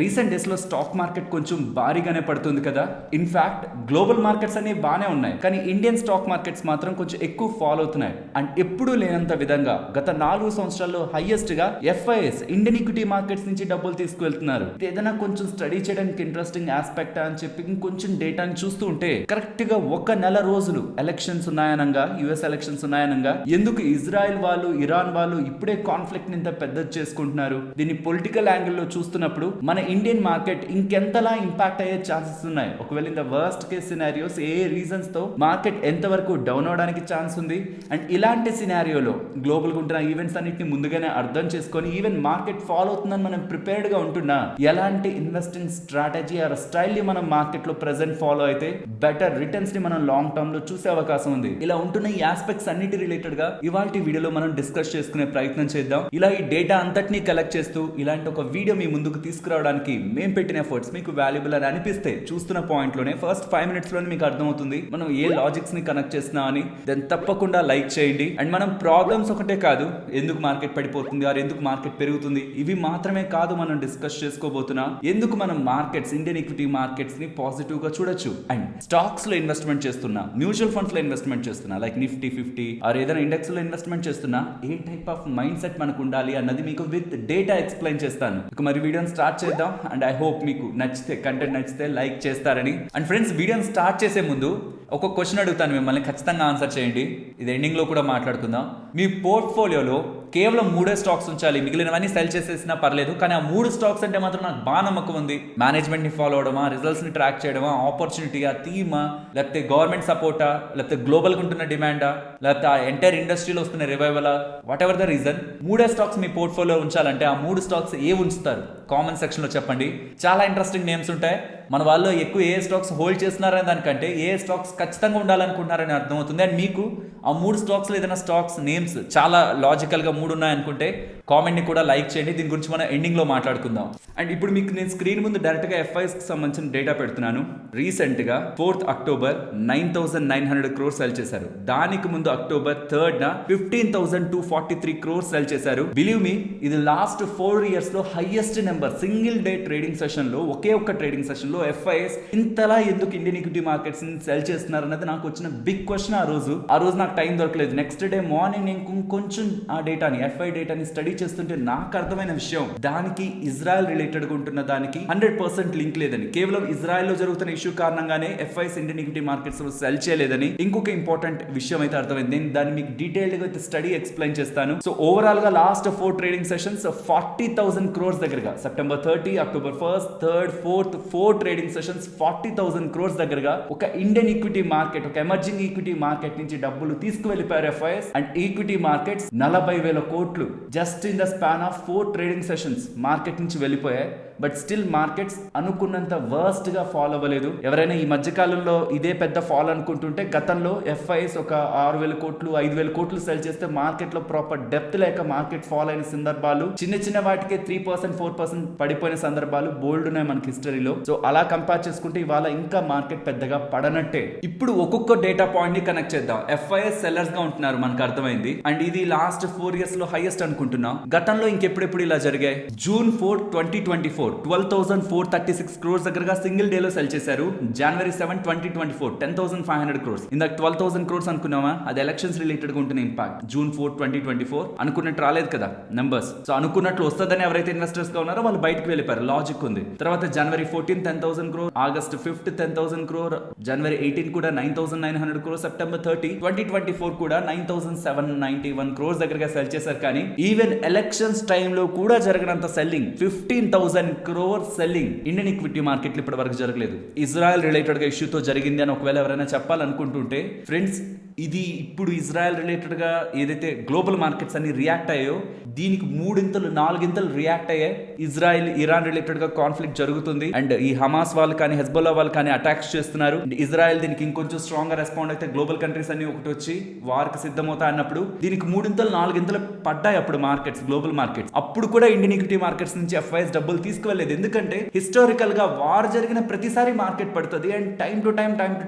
Recent డేస్లో stock market కొంచెం భారీగానే పడుతుంది కదా. ఇన్ఫాక్ట్ గ్లోబల్ మార్కెట్స్ అనేవి బాగానే ఉన్నాయి, కానీ ఇండియన్ స్టాక్ మార్కెట్స్ మాత్రం కొంచెం ఎక్కువ ఫాలో అవుతున్నాయి. అండ్ ఎప్పుడూ లేనంత విధంగా గత 4 సంవత్సరాల్లో హైయెస్ట్ గా ఎఫ్ఐఎస్ ఇండియన్ ఈక్విటీ మార్కెట్స్ నుంచి డబ్బులు తీసుకువెళ్తున్నారు. ఏదైనా కొంచెం స్టడీ చేయడానికి ఇంట్రెస్టింగ్ ఆస్పెక్ట్ అని చెప్పి ఇంకొంచెం డేటాని చూస్తూ ఉంటే కరెక్ట్ గా ఒక నెల రోజులు ఎలక్షన్స్ ఉన్నాయనంగా, యుఎస్ ఎలక్షన్స్ ఉన్నాయనంగా, ఎందుకు ఇజ్రాయెల్ వాళ్ళు ఇరాన్ వాళ్ళు ఇప్పుడే కాన్ఫ్లిక్ట్ ని ఇంత పెద్దది చేసుకుంటున్నారు, దీన్ని పొలిటికల్ యాంగిల్ లో చూస్తున్నప్పుడు మన ఇండియన్ మార్కెట్ ఇంకెంతలా ఇంపాక్ట్ అయ్యే ఛాన్సెస్ ఉన్నాయి. ఒకవేళ in the worst case scenarios A reasons తో మార్కెట్ ఎంతవరకు డౌన్ అవడానికి ఛాన్స్ ఉంది. అండ్ ఇలాంటి సినారియోలో గ్లోబల్ గా ఉంటున్న ఈవెంట్స్ అన్నిటిని ముందుగానే అర్థం చేసుకొని ఈవెన్ మార్కెట్ ఫాలో అవుతుందని మనం ప్రిపేర్డ్ గా ఉంటున్నా ఎలాంటి ఇన్వెస్టింగ్ స్ట్రాటజీ ఆర్ స్టైల్ ని మనం మార్కెట్ లో ప్రెసెంట్ ఫాలో అయితే బెటర్ రిటర్న్స్ ని మనం లాంగ్ టర్మ్ లో చూసే అవకాశం ఉంది. ఇలా ఉంటున్న ఈ ఆస్పెక్ట్స్ అన్నిటి రిలేటెడ్ గా ఇవాల్టి వీడియోలో మనం డిస్కస్ చేసుకునే ప్రయత్నం చేద్దాం. ఇలా ఈ డేటా అంతటినీ కలెక్ట్ చేస్తూ ఇలాంటి ఒక వీడియో మీ ముందుకు తీసుకురావడానికి మేము పెట్టిన ఎఫర్ట్స్ మీకు వాల్యుబుల్ అని అనిపిస్తే చూస్తున్న పాయింట్ లోనే ఫస్ట్ 5 minutes లోనే మీకు అర్థమవుతుంది మనం ఏ లాజిక్స్ ని కనెక్ట్ చేస్తున్నాం అని. దెన్ తప్పకుండా లైక్ చేయండి. అండ్ మనం ప్రాబ్లమ్స్ ఒకటే కాదు, ఎందుకు మార్కెట్ పడిపోతుంది ఆర్ ఎందుకు మార్కెట్ పెరుగుతుంది ఇవి మాత్రమే కాదు మనం డిస్కస్ చేసుకోబోతున్నాం. ఎందుకు మనం మార్కెట్స్ ఇండియన్ ఈక్విటీ మార్కెట్స్ ని పాజిటివ్ గా చూడొచ్చు. అండ్ స్టాక్స్ లో ఇన్వెస్ట్మెంట్ చేస్తున్నా, మ్యూచువల్ ఫండ్స్ లో ఇన్వెస్ట్మెంట్ చేస్తున్నా, లైక్ నిఫ్టీ 50 ఆర్ ఏదైనా ఇండెక్స్ లో ఇన్వెస్ట్మెంట్ చేస్తున్నా, ఏ టైప్ ఆఫ్ మైండ్ సెట్ మనకు ఉండాలి అన్నది మీకు విత్ డేటా ఎక్స్ప్లెయిన్ చేస్తాను. ఇక మరి వీడియోని స్టార్ట్ చేద్దాం. అండ్ ఐ హోప్ మీకు నచ్చితే, కంటెంట్ నచ్చితే లైక్ చేస్తారని. అండ్ ఫ్రెండ్స్, వీడియోని స్టార్ట్ చేసే ముందు ఒక క్వశ్చన్ అడుగుతాను, మిమ్మల్ని ఖచ్చితంగా ఆన్సర్ చేయండి. ఇది ఎండింగ్ లో కూడా మాట్లాడుకుందాం. మీ పోర్ట్ఫోలియోలో కేవలం 3 స్టాక్స్ ఉంచాలి, మిగిలినవన్నీ సెల్ చేసేసినా పర్లేదు, కానీ ఆ 3 స్టాక్స్ అంటే మాత్రం నాకు బాగా నమ్మకం ఉంది. మేనేజ్మెంట్ ని ఫాలో అవడమా, రిజల్ట్స్ ని ట్రాక్ చేయడమా, ఆపర్చునిటీగా, థీమా, లేకపోతే గవర్నమెంట్ సపోర్టా, లేకపోతే గ్లోబల్ ఉంటున్న డిమాండా, లేకపోతే ఆ ఎంటైర్ ఇండస్ట్రీలో వస్తున్న రివైవలా, whatever the reason 3 stocks మీ పోర్ట్ఫోలియో ఉంచాలంటే ఆ 3 స్టాక్స్ ఏ ఉంచుతారు కామెంట్ సెక్షన్ లో చెప్పండి. చాలా ఇంట్రెస్టింగ్ నేమ్స్ ఉంటాయి. మన వాళ్ళు ఎక్కువ ఏ స్టాక్స్ హోల్డ్ చేస్తున్నారనే దానికంటే ఏ స్టాక్స్ ఖచ్చితంగా ఉండాలనుకుంటున్నారని అర్థమవుతుంది. అండ్ మీకు ఆ 3 స్టాక్స్ లో ఏదైనా స్టాక్స్ నేమ్స్ చాలా లాజికల్ గా 3 ఉన్నాయనుకుంటే కామెంట్ ని కూడా లైక్ చేయండి. దీని గురించి మనం ఎండింగ్ లో మాట్లాడుకుందాం. అండ్ ఇప్పుడు మీకు నేను స్క్రీన్ ముందు డైరెక్ట్ గా ఎఫ్ఐఎస్ కి సంబంధించిన డేటా పెడుతున్నాను. రీసెంట్ గా 4th October 9,900 crores సెల్ చేశారు. దానికి ముందు October 3rd 15,243 crores సెల్ చేశారు. బిలీవ్ మీ, ఇది లాస్ట్ 4 years లో highest number. Single day trading session లో, ఒకే ఒక్క ట్రేడింగ్ సెషన్ లో ఎఫ్ఐఎస్ ఇంతలా ఎందుకు ఇండియన్ ఈక్విటీ మార్కెట్స్ సెల్ చేస్తున్నారు అన్నది నాకు వచ్చిన బిగ్ క్వశ్చన్. ఆ రోజు నాకు టైం దొరకలేదు. నెక్స్ట్ డే మార్నింగ్ నేను కొంచెం ఆ డేటాని, ఎఫ్ఐ డేటాని స్టడీ చేస్తుంటే నాకు అర్థమైన విషయం, దానికి ఇజ్రాయెల్ రిలేటెడ్ గా ఉంటున్న దానికి 100% లింక్ లేదని, కేవలం ఇజ్రాయెల్ లో జరుగుతున్న ఇష్యూ కారణంగానే ఎఫ్ఐఎస్ ఇండియన్ ఈక్విటీ మార్కెట్స్ లో సెల్ చేయలేదని ఇంకొక ఇంపార్టెంట్ విషయం అయితే అర్థమైంది. నేను దాన్ని మీకు డీటెయిల్డ్ గా స్టడీ ఎక్స్ప్లెయిన్ చేస్తాను. సో ఓవరాల్ గా లాస్ట్ 4 ట్రేడింగ్ సెషన్స్ 40,000 crores దగ్గరగా, September 30, October 1st, 3rd, 4th 4 trading sessions 40,000 crores దగ్గరగా ఒక ఇండియన్ ఈక్విటీ మార్కెట్, ఒక ఎమర్జింగ్ ఈక్విటీ మార్కెట్ నుంచి డబ్బులు తీసుకువెళ్ళిపోయారు ఎఫ్ఐఎస్. అండ్ ఈక్విటీ మార్కెట్స్ 40,000 కోట్లు just in the span of 4 trading sessions market నుంచి వెళ్ళిపోయాయి. బట్ స్టిల్ మార్కెట్స్ అనుకున్నంత వర్స్ట్ గా ఫాలో అవ్వలేదు. ఎవరైనా ఈ మధ్య కాలంలో ఇదే పెద్ద ఫాల్ అనుకుంటుంటే, గతంలో ఎఫ్ఐఎస్ ఒక 6,000 కోట్లు 5,000 కోట్లు సెల్ చేస్తే మార్కెట్ లో ప్రాపర్ డెప్త్ లేక మార్కెట్ ఫాల్ అయిన సందర్భాలు, చిన్న చిన్న వాటికే 3% 4% పడిపోయిన సందర్భాలు బోల్డ్ ఉన్నాయి మనకి హిస్టరీలో. సో అలా కంపేర్ చేసుకుంటే ఇవాళ ఇంకా మార్కెట్ పెద్దగా పడనట్టే. ఇప్పుడు ఒక్కొక్క డేటా పాయింట్ ని కనెక్ట్ చేద్దాం. ఎఫ్ఐఎస్ సెల్లర్స్ గా ఉంటున్నారు, మనకు అర్థమైంది. అండ్ ఇది లాస్ట్ 4 years లో హైయెస్ట్ అనుకుంటున్నాం. గతంలో ఇంకెప్పుడెప్పుడు ఇలా జరిగాయి? June 4, 2024 12,436 crores దగ్గరగా సింగిల్ డే లో సెల్ చేశారు. January 7, 2024 10,500 crores. ఇందాక 12,000 crores అనుకున్నామా, అది ఎలక్షన్స్ రిలేటెడ్ గా ఉంటున్న ఇంపాక్ట్. June 4, 2024 అనుకున్నట్టు రాలేదు కదా నంబర్స్. సో అనుకున్నట్లు వస్తుందని ఎవరైతే ఇన్వెస్టర్స్ గా ఉన్నారో వాళ్ళు బయటకు వెళ్ళిపోయారు, లాజిక్ ఉంది. తర్వాత January 14 10,000 crore, August 5th 10,000 crore, January 18 కూడా 9,900 crore, September 30, 2024 కూడా 9,791 crores దగ్గరగా సెల్ చేశారు. కానీ ఈవెన్ ఎలక్షన్స్ టైంలో కూడా జరగనంత selling, 15,000 crore selling Indian equity మార్కెట్లు ఇప్పటి వరకు జరగలేదు. ఇజ్రాయెల్ రిలేటెడ్ గా ఇష్యూతో జరిగింది అని ఒకవేళ ఎవరైనా చెప్పాలనుకుంటుంటే, ఫ్రెండ్స్ ఇది ఇప్పుడు ఇజ్రాయెల్ రిలేటెడ్ గా ఏదైతే గ్లోబల్ మార్కెట్స్ అన్ని రియాక్ట్ అయ్యాయో, దీనికి 3-4 రియాక్ట్ అయ్యాయి. ఇజ్రాయెల్ ఇరాన్ రిలేటెడ్ గా కాన్ఫ్లిక్ట్ జరుగుతుంది. అండ్ ఈ హమాస్ వాళ్ళు కానీ హెజ్బొల్లా వాళ్ళు కానీ అటాక్స్ చేస్తున్నారు. ఇజ్రాయెల్ దీనికి ఇంకొంచెం స్ట్రాంగ్ గా రెస్పాండ్ అయితే గ్లోబల్ కంట్రీస్ అన్ని ఒకటి వచ్చి వార్కి సిద్ధమవుతా అన్నప్పుడు దీనికి 3-4 పడ్డాయి అప్పుడు మార్కెట్స్, గ్లోబల్ మార్కెట్స్. అప్పుడు కూడా ఇండియన్ ఈక్విటీ మార్కెట్స్ నుంచి ఎఫ్ఐఎస్ డబ్బులు తీసుకు కి వెళ్ళలేదు. ఎందుకంటే హిస్టారికల్ గా వార్ జరిగిన ప్రతిసారి మార్కెట్ పడుతుంది and time to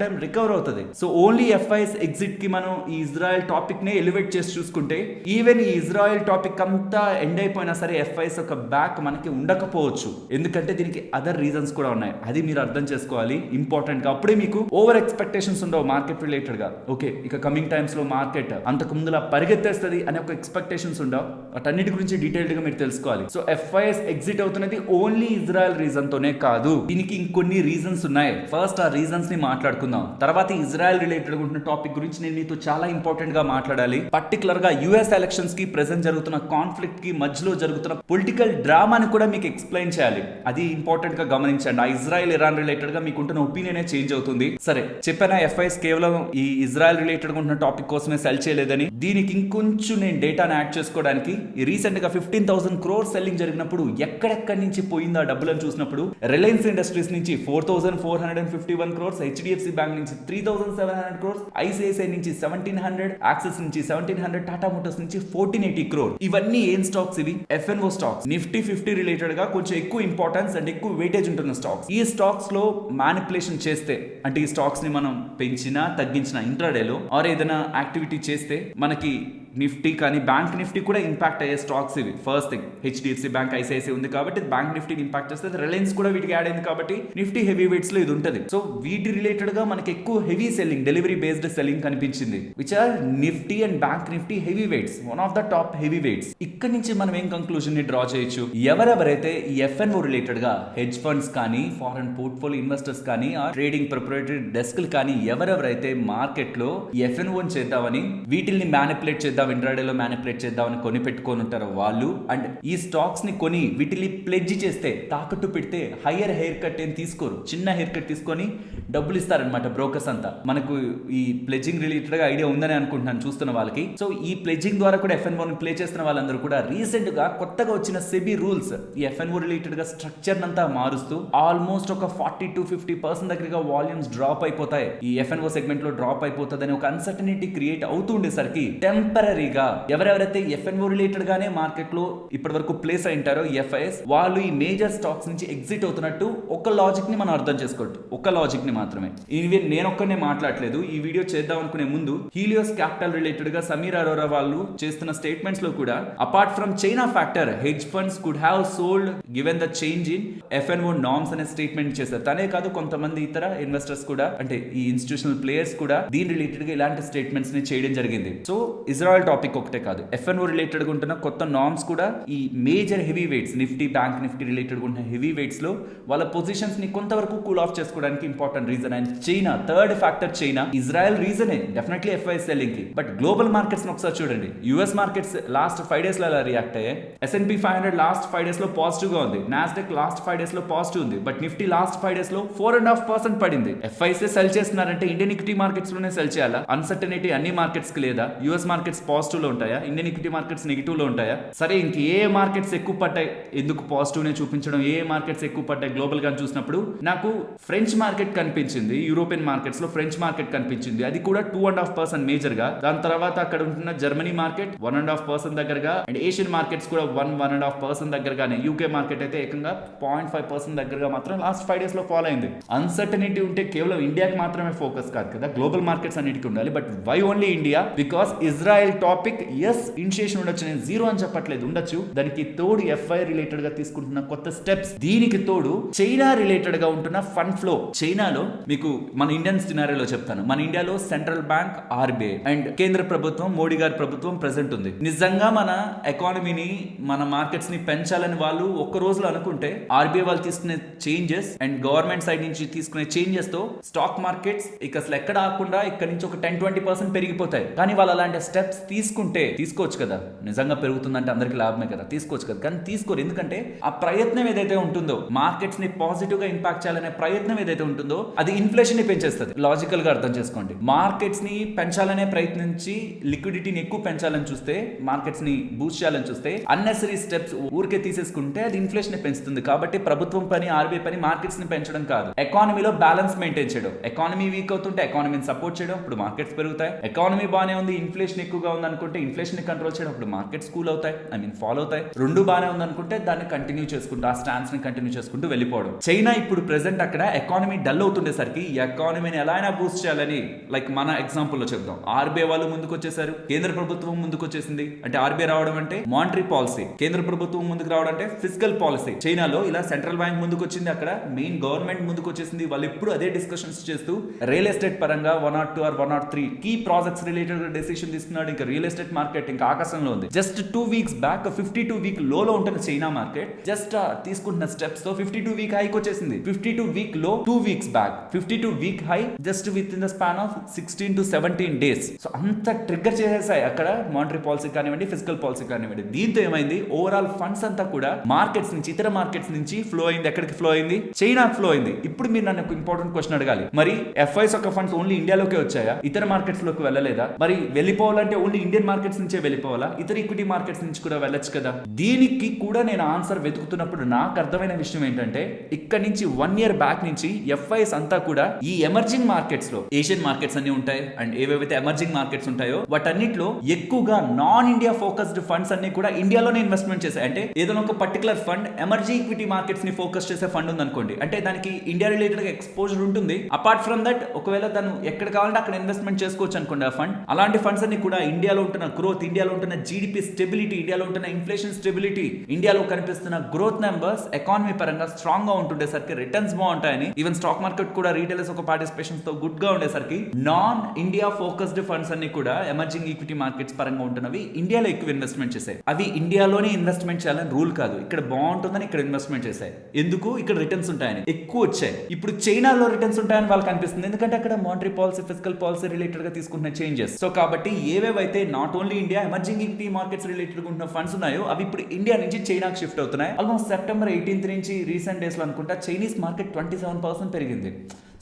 time recover అవుతుంది. సో ఓన్లీ ఎఫ్ఐఎస్ ఎగ్జిట్ కి మనం ఈ ఇజ్రాయెల్ టాపిక్ నే ఎలివేట్ చేసి చూసుకుంటే ఈవెన్ ఈ ఇజ్రాయెల్ టాపిక్ అంతా ఎండ్ అయిపోయినా సరే ఎఫ్ఐఎస్ ఒక బ్యాక్ మనకి ఉండకపోవచ్చు. ఎందుకంటే దీనికి అదర్ రీజన్స్ కూడా ఉన్నాయి. అది మీరు అర్థం చేసుకోవాలి ఇంపార్టెంట్ గా. అప్పుడే మీకు ఓవర్ ఎక్స్పెక్టేషన్స్ ఉండవు మార్కెట్ రిలేటెడ్ గా. ఓకే, ఇక కమింగ్ టైమ్స్ లో మార్కెట్ అంతకు ముందులా పరిగెత్తేస్తుంది అనే ఒక ఎక్స్పెక్టేషన్స్ ఉండవు. వాటన్నిటి గురించి డీటెయిల్డ్ గా మీరు తెలుసుకోవాలి. సో ఎఫ్ఐఎస్ ఎగ్జిట్ అవుతున్నది ఓన్లీ ఇజ్రాయెల్ రీజన్ తోనే కాదు, దీనికి ఇంకొన్ని రీజన్స్ ఉన్నాయి. ఫస్ట్ ఆ రీజన్స్ ని మాట్లాడుకుందాం. తర్వాత ఇజ్రాయెల్ రిలేటెడ్ ఉన్న టాపిక్ గురించి నేను మీతో చాలా ఇంపార్టెంట్ గా మాట్లాడాలి. పర్టికులర్ గా యుఎస్ ఎలక్షన్స్ కి ప్రెసెంట్ జరుగుతున్న కాన్ఫ్లిక్ట్ కి మధ్యలో జరుగుతున్న పొలిటికల్ డ్రామాని కూడా మీకు ఎక్స్ప్లెయిన్ చేయాలి. అది ఇంపార్టెంట్ గా గమనించండి. ఆ ఇజ్రాయెల్ ఇరాన్ రిలేటెడ్ గా మీకు ఉంటున్న ఒపీనియన్ చేంజ్ అవుతుంది. సరే, చెప్పానా ఎఫ్ఐఎస్ కేవలం ఈ ఇజ్రాయెల్ రిలేటెడ్ గా ఉన్న టాపిక్ కోసమే సెల్ చేయలేదని. దీనికి ఇంకొంచెం నేను డేటాను యాడ్ చేసుకోవడానికి రీసెంట్ గా 15,000 crores సెల్లింగ్ జరిగినప్పుడు ఎక్కడెక్కడి నుంచి పోయిందో ఆ డబ్బులను చూసినప్పుడు రిలయన్స్ ఇండస్ట్రీస్ నుంచి 4,451 crores, హెచ్డిఎఫ్సి బ్యాంక్ నుంచి 3,700 crores, ఐసిఐసిఐ నుంచి 1,700, యాక్సిస్ నుంచి 1,700, టాటా మోటార్స్ నుంచి 1,480 crores. ఇవన్నీ ఏం స్టాక్స్? ఇవి ఎఫ్ఎన్ఓ స్టాక్స్. నిఫ్టీ 50 రిలేటెడ్ గా కొంచెం ఎక్కువ ఇంపార్టెన్స్ అండ్ ఎక్కువ వెయిటేజ్ ఉంటున్న స్టాక్స్. ఈ స్టాక్స్ లో మ్యానిపులేషన్ చేస్తే, అంటే ఈ స్టాక్స్ ని మనం పెంచినా తగ్గించిన ఇంట్రాడేలో ఆర్ ఏదైనా యాక్టివిటీ చేస్తే మనకి నిఫ్టీ కానీ బ్యాంక్ నిఫ్టీ కూడా ఇంపాక్ట్ అయ్యే స్టాక్స్ ఇవి. First thing, HDFC bank, ICICI ఉంది కాబట్టి బ్యాంక్ నిఫ్టీని ఇంపాక్ట్ చేస్తుంది. రిలయన్స్ కూడా వీటికి యాడ్ అయింది కాబట్టి నిఫ్టీ హెవీ వెయిట్స్ లో ఇది ఉంటుంది. సో వీటి రిలేటెడ్ గా మనకి ఎక్కువ heavy selling, delivery based selling కనిపించింది. Which are Nifty and bank Nifty heavy weights, one of the top heavy weights. ఇక్కడ నుంచి మనం ఏం కంక్లూజన్ ని డ్రా చేయొచ్చు? ఎవరెవరైతే ఈ ఎఫ్ఎన్ఓ రిలేటెడ్ గా హెడ్జ్ ఫండ్స్ కానీ ఫారెన్ పోర్ట్ఫోలియో ఇన్వెస్టర్స్ కానీ ఆ ట్రేడింగ్ ప్రొప్రైటరీ డెస్క్లు కానీ ఎవరెవరైతే మార్కెట్ లో ఎఫ్ఎన్ఓని చేద్దామని, వీటిల్ని మ్యానిపులేట్ చేద్దాం, ఇంట్రాడేలో మ్యానిపులేట్ చేద్దామని కొని పెట్టుకొని ఉంటారు వాళ్ళు, అండ్ ఈ స్టాక్స్ ని కొని వీటిని ప్లెడ్జ్ చేస్తే, తాకట్టు పెడితే హయ్యర్ హెయిర్ కట్ ఏం తీసుకోరు, చిన్న హెయిర్ కట్ తీసుకొని డబ్బులు ఇస్తారనమాట బ్రోకర్స్ అంతా. మనకు ఈ ప్లెడ్జింగ్ రిలేటెడ్ గా ఐడియా ఉందని అనుకుంటున్నాను చూస్తున్న వాళ్ళకి. సో ఈ ప్లెడ్జింగ్ ద్వారా కూడా ఎఫ్ఎన్ఓ ప్లే చేస్తున్న వాళ్ళందరూ కూడా రీసెంట్ గా కొత్తగా వచ్చిన సెబీ రూల్స్ ఈ ఎఫ్ఎన్ఓ రిలేటెడ్ గా స్ట్రక్చర్ అంతా మారుస్తూ ఆల్మోస్ట్ ఒక 40-50% దగ్గరగా వాల్యూమ్స్ డ్రాప్ అయిపోతాయి, ఈ ఎఫ్ఎన్ఓ సెగ్మెంట్ లో డ్రాప్ అయిపోతుంది అని ఒక అన్సర్టనిటీ క్రియేట్ అవుతుండేసరికి టెంపరరీగా ఎవరెవరైతే ఎఫ్ఎన్ఓ రిలేటెడ్ గానే మార్కెట్ లో ఇప్పటి వరకు ప్లేస్ అయింటారో ఎఫ్ఐఎస్ వాళ్ళు ఈ మేజర్ స్టాక్స్ నుంచి ఎగ్జిట్ అవుతున్నట్టు ఒక లాజిక్ ని మనం అర్థం చేసుకోవచ్చు. ఒక లాజిక్ ని మాత్రమే. ఇవి నేను ఒక్కనే మాట్లాడలేదు. ఈ వీడియో చేద్దాం అనుకునే ముందు హీలియోస్ క్యాపిటల్ రిలేటెడ్ గా సమీర్ అరోరా వాళ్ళు చేస్తున్న స్టేట్మెంట్స్ లో కూడా apart from China factor hedge funds could have sold given the change in F&O norms అనే స్టేట్మెంట్ చేశారు. తనే కాదు, కొంతమంది ఇతర ఇన్వెస్టర్స్ కూడా, అంటే ఈ ఇన్స్టిట్యూషనల్ ప్లేయర్స్ కూడా దీని రిలేటెడ్ గా ఇలాంటి స్టేట్మెంట్స్ ని చేయడం జరిగింది. సో ఇజ్రాయెల్ టాపిక్ ఒకటే కాదు, ఎఫ్ఎన్ఓ రిలేటెడ్ గా ఉంటున్న కొత్త నార్మ్స్ కూడా ఈ major heavy weights, Nifty bank Nifty related ఉన్న హెవీ వెయిట్స్ లో వాళ్ళ పొజిషన్స్ ని కొంతవరకు కూల్ ఆఫ్ చేసుకోవడానికి important reason. And China, third factor China. Israel రీజనే డెఫినెట్లీ ఎఫ్ఐఎస్ సెల్లింగ్ కి. బట్ గ్లోబల్ మార్కెట్స్ ఒకసారి చూడండి. యుఎస్ మార్కెట్స్ లాస్ట్ 5 days లో ఎలా రియాక్ట్ అయ్యాయి? S&P 500 లాస్ట్ 5 days లో పాజిటివ్ గా ఉంది, నాస్డాక్ లాస్ట్ 5 days లో పాజిటివ్ ఉంది, బట్ నిఫ్టీ లాస్ట్ 5 days లో 4.5% పడింది. ఎఫ్ఐఎస్ సెల్ చేస్తున్నారంటే ఇండియన్ ఈక్విటీ మార్కెట్స్ లోనే సెల్ చేయాలా? అన్సర్టనిటీ అన్ని మార్కెట్స్ కి లేదా? యుఎస్ మార్కెట్స్ పాజిటివ్ లో ఉంటాయా? ఇండియన్ ఈక్విటీ మార్కెట్స్ నెగిటివ్ లో ఉంటాయా? సరే, ఇంక ఏ మార్కెట్స్ ఎక్కువ పడ్డాయి? ఎందుకు పాజిటివ్ నే చూపించడం? ఏ మార్కెట్స్ ఎక్కువ పడ్డాయి గ్లోబల్ గా చూసినప్పుడు నాకు ఫ్రెంచ్ మార్కెట్ కనిపించింది, యూరోపియన్ మార్కెట్స్ లో ఫ్రెంచ్ మార్కెట్ కనిపించింది, అది కూడా 2.5% మేజర్ గా. దాని తర్వాత అక్కడ ఉంటున్న జర్మనీ మార్కెట్ 1.5% దగ్గరగా, అండ్ ఏషియన్ మార్కెట్స్ కూడా 1.5% దగ్గరగానే. యూకే మార్కెట్ అయితే ఏకంగా 0.5% దగ్గరగా మాత్రం లాస్ట్ 5 days లో ఫాలో అయింది. అన్సర్టనిటీ ఉంటే కేవలం ఇండియాకి మాత్రమే ఫోకస్ కాదు కదా, గ్లోబల్ మార్కెట్స్ అన్నిటికీ ఉండాలి. But why only India? Because Israel topic is initiation ఉండొచ్చు, నేను జీరో అని చెప్పట్లేదు, ఉండొచ్చు. దానికి తోడు ఎఫ్ఐ రిలేటెడ్ గా తీసుకుంటున్న కొత్త స్టెప్స్, దీనికి తోడు చైనా రిలేటెడ్ గా ఉంటున్న ఫండ్ ఫ్లో. చైనాలో మీకు మన ఇండియన్ సినారియోలో చెప్తాను. మన ఇండియాలో సెంట్రల్ బ్యాంక్ ఆర్బీఐ అండ్ కేంద్ర ప్రభుత్వం, మోడీ గారి ప్రభుత్వం ప్రెసెంట్ ఉంది. నిజంగా మన ఎకానమీని, మన మార్కెట్స్ ని పెంచాలని వాళ్ళు ఒక్క రోజులో అనుకుంటే ఆర్బీఐ వాళ్ళు తీసుకునే చేంజెస్ అండ్ గవర్నమెంట్ సైడ్ నుంచి తీసుకునే చేంజెస్ తో స్టాక్ మార్కెట్స్ ఇక అసలు ఎక్కడ ఆకుండా ఇక్కడ నుంచి ఒక 10-20% పెరిగిపోతాయి. కానీ వాళ్ళు అలాంటి స్టెప్స్ తీసుకుంటే తీసుకోవచ్చు కదా, నిజంగా పెరుగుతుందంటే అందరికి లాభమే కదా, తీసుకోవచ్చు కదా. కానీ తీసుకోరు. ఎందుకంటే ఆ ప్రయత్నం ఏదైతే ఉంటుందో, మార్కెట్స్ ని పాజిటివ్ గా ఇంపాక్ట్ చేయాలనే ప్రయత్నం ఏదైతే ఉంటుందో అది ఇన్ఫ్లేషన్ ని పెంచేస్తుంది. లాజికల్ గా అర్థం చేసుకోండి. మార్కెట్స్ ని పెంచాలనే ప్రయత్నించి లిక్విడిటీని ఎక్కువ పెంచాలని చూస్తే, మార్కెట్స్ ని బూస్ట్ చేయాలని చూస్తే, అన్నెసరీ స్టెప్స్ ఊరికే తీసేసుకుంటే అది ఇన్ఫ్లేషన్ ని పెంచుతుంది. కాబట్టి ప్రభుత్వం పని, ఆర్బీఐ పని మార్కెట్స్ ని పెంచడం కాదు, ఎకానమీలో బ్యాలెన్స్ మెయింటైన్ చేయడం. ఎకానమీ వీక్ అవుతుంటే ఎకానమీని సపోర్ట్ చేయడం, ఇప్పుడు మార్కెట్స్ పెరుగుతాయి. ఎకానమీ బానే ఉంది, ఇన్ఫ్లేషన్ ఎక్కువగా ఉంది అనుకుంటే ఇన్ఫ్లేషన్ ని కంట్రోల్ చేయడం, అప్పుడు మార్కెట్స్ కూల్ అవుతాయి, ఫాలో అవుతాయి. రెండు బానే ఉంది అనుకుంటే దాన్ని కంటిన్యూ చేసుకుంటూ, ఆ స్టాన్స్ ని కంటిన్యూ చేసుకుంటూ వెళ్ళిపోవడం. చైనా ఇప్పుడు ప్రెసెంట్ అక్కడ ఎకానమీ డల్ అవుతుండేసరికి ఈ ఎకానమీని ఎలా అయినా బూస్ట్ చేయాలని, లైక్ మన ఎగ్జాంపుల్ లో చెప్దాం, ఆర్బీఐ వాళ్ళు ముందుకు వచ్చేసారు, కేంద్ర ప్రభుత్వం ముందుకు వచ్చేసింది. అంటే ఆర్బీఐ రావడం అంటే మానిటరీ పాలసీ, కేంద్ర ప్రభుత్వం ముందుకు రావడం అంటే ఫిజికల్ పాలసీ. చైనాలో ఇలా సెంట్రల్ బ్యాంక్ ముందుకు వచ్చింది, అక్కడ మెయిన్ గవర్నమెంట్ ముందుకు వచ్చేసింది. వాళ్ళు ఇప్పుడు అదే డిస్కషన్స్ చేస్తూ రియల్ ఎస్టేట్ పరంగా 102 or 103 key projects related decision తీసుకున్నాడు. ఇంకా రియల్ ఎస్టేట్ మార్కెట్ ఇంకా ఆకాశంలో ఉంది. జస్ట్ 2 weeks బ్యాక్ 52 week లోలో ఉంటున్న చైనా మార్కెట్ జస్ట్ తీసుకుంటున్న స్టెప్స్ తో 52 week హైకి వచ్చేసింది. 52 week లో 2 weeks back 52 week high just with in the span of 16 to 17 days. So అంత ట్రిగ్గర్ చేసేసాయి అక్కడ మానిటరీ పాలసీ కానివ్వండి, ఫిజికల్ పాలసీ కానివ్వండి. దీంతో ఏమైంది, ఓవరాల్ ఫండ్స్ అంతా కూడా మార్కెట్స్ నుంచి, ఇతర మార్కెట్స్ నుంచి ఫ్లో అయింది. ఎక్కడికి ఫ్లో అయింది? చైనాకి ఫ్లో అయింది. ఇప్పుడు మీరు నన్ను ఇంపార్టెంట్ క్వశ్చన్ అడగాలి, మరి ఎఫ్ఐస్ యొక్క ఫండ్స్ ఓన్లీ ఇండియాలోకే వచ్చాయా, ఇతర మార్కెట్స్ లోకి వెళ్ళలేదా? మరి వెళ్ళిపోవాలంటే ఓన్లీ ఇండియన్ మార్కెట్స్ నుంచే వెళ్ళిపోవాలా, ఇతర ఈక్విటీ మార్కెట్స్ నుంచి కూడా వెళ్ళొచ్చు కదా? దీనికి కూడా నేను ఆన్సర్ వెతుకుతున్నప్పుడు నాకు అర్థమైన విషయం ఏంటంటే, ఇక్కడ నుంచి 1 year బ్యాక్ నుంచి ఎఫ్ఐస్ అంతా కూడా ఈ ఎమర్జింగ్ మార్కెట్స్ లో, ఏషియన్ మార్కెట్స్ అన్ని ఉంటాయి అండ్ ఏవేవైతే ఎమర్జింగ్ మార్కెట్స్ ఉంటాయో వాటన్నిటిలో ఎక్కువగా నాన్ ఇండియా ఫోకస్డ్ ఫండ్స్ అన్ని కూడా ఇండియాలోనే ఇన్వెస్ట్మెంట్ చేశాయి. అంటే ఏదైనా ఒక particular fund emerging equity markets ని ఫోకస్ చేసే ఫండ్ ఉంది అనుకోండి, అంటే దానికి ఇండియా రిలేటెడ్ గా ఎక్స్పోజర్ ఉంటుంది. అపార్ట్ ఫ్రమ్ దట్ ఒకవేళ తను ఎక్కడ కావాలంటే అక్కడ ఇన్వెస్ట్మెంట్ చేసుకోవచ్చు అనుకోండి ఆ ఫండ్. అలాంటి ఫండ్స్ అన్ని కూడా ఇండియాలో ఉంటున్న గ్రోత్, ఇండియాలో ఉంటున్న జీడిపి స్టెబిలిటీ, ఇండియాలో ఉంటున్న ఇన్ఫ్లేషన్ స్టెబిలిటీ, ఇండియాలో కనిపిస్తున్న గ్రోత్ నెంబర్స్ ఎకానమీ పరంగా స్ట్రాంగ్ గా ఉంటుండేసరికి రిటర్న్స్ బాగుంటాయని, ఈవెన్ స్టాక్ మార్కెట్ కూడా రీటైలర్స్ ఒక పార్టిసిపేషన్ తో గుడ్ గా ఉండేసరికి నాన్ ఇండియా ఫోకస్డ్ ఫండ్స్ అన్ని కూడా ఎమర్జింగ్ ఈక్విటీ మార్కెట్స్ పరంగా ఉంటున్నవి ఇండియాలో ఎక్కువ ఇన్వెస్ట్మెంట్ చేశాయి. అవి ఇండియాలోనే ఇన్వెస్ట్మెంట్ చేయాలని రూల్ కాదు, ఇక్కడ బాగుంటుందని ఇక్కడ ఇన్వెస్ట్మెంట్ చేశాయి. ఎందుకు? ఇక్కడ రిటర్న్స్ ఉంటాయని ఎక్కువ వచ్చాయి. ఇప్పుడు చైనాలో రిటర్న్స్ ఉంటాయని వాళ్ళకి అనిపిస్తుంది, ఎందుకంటే అక్కడ monetary policy, physical policy related గా తీసుకుంటున్న చేంజెస్. సో కాబట్టి ఏవేవైతే not only India emerging equity markets related గా ఉన్న ఫండ్స్ ఉన్నాయో అవి ఇప్పుడు ఇండియా నుంచి చైనాకి షిఫ్ట్ అవుతున్నాయి. ఆల్మోస్ట్ September 18th నుంచి రీసెంట్ డేస్ లో అనుకుంటా చైనీస్ మార్కెట్ 27% పెరిగింది.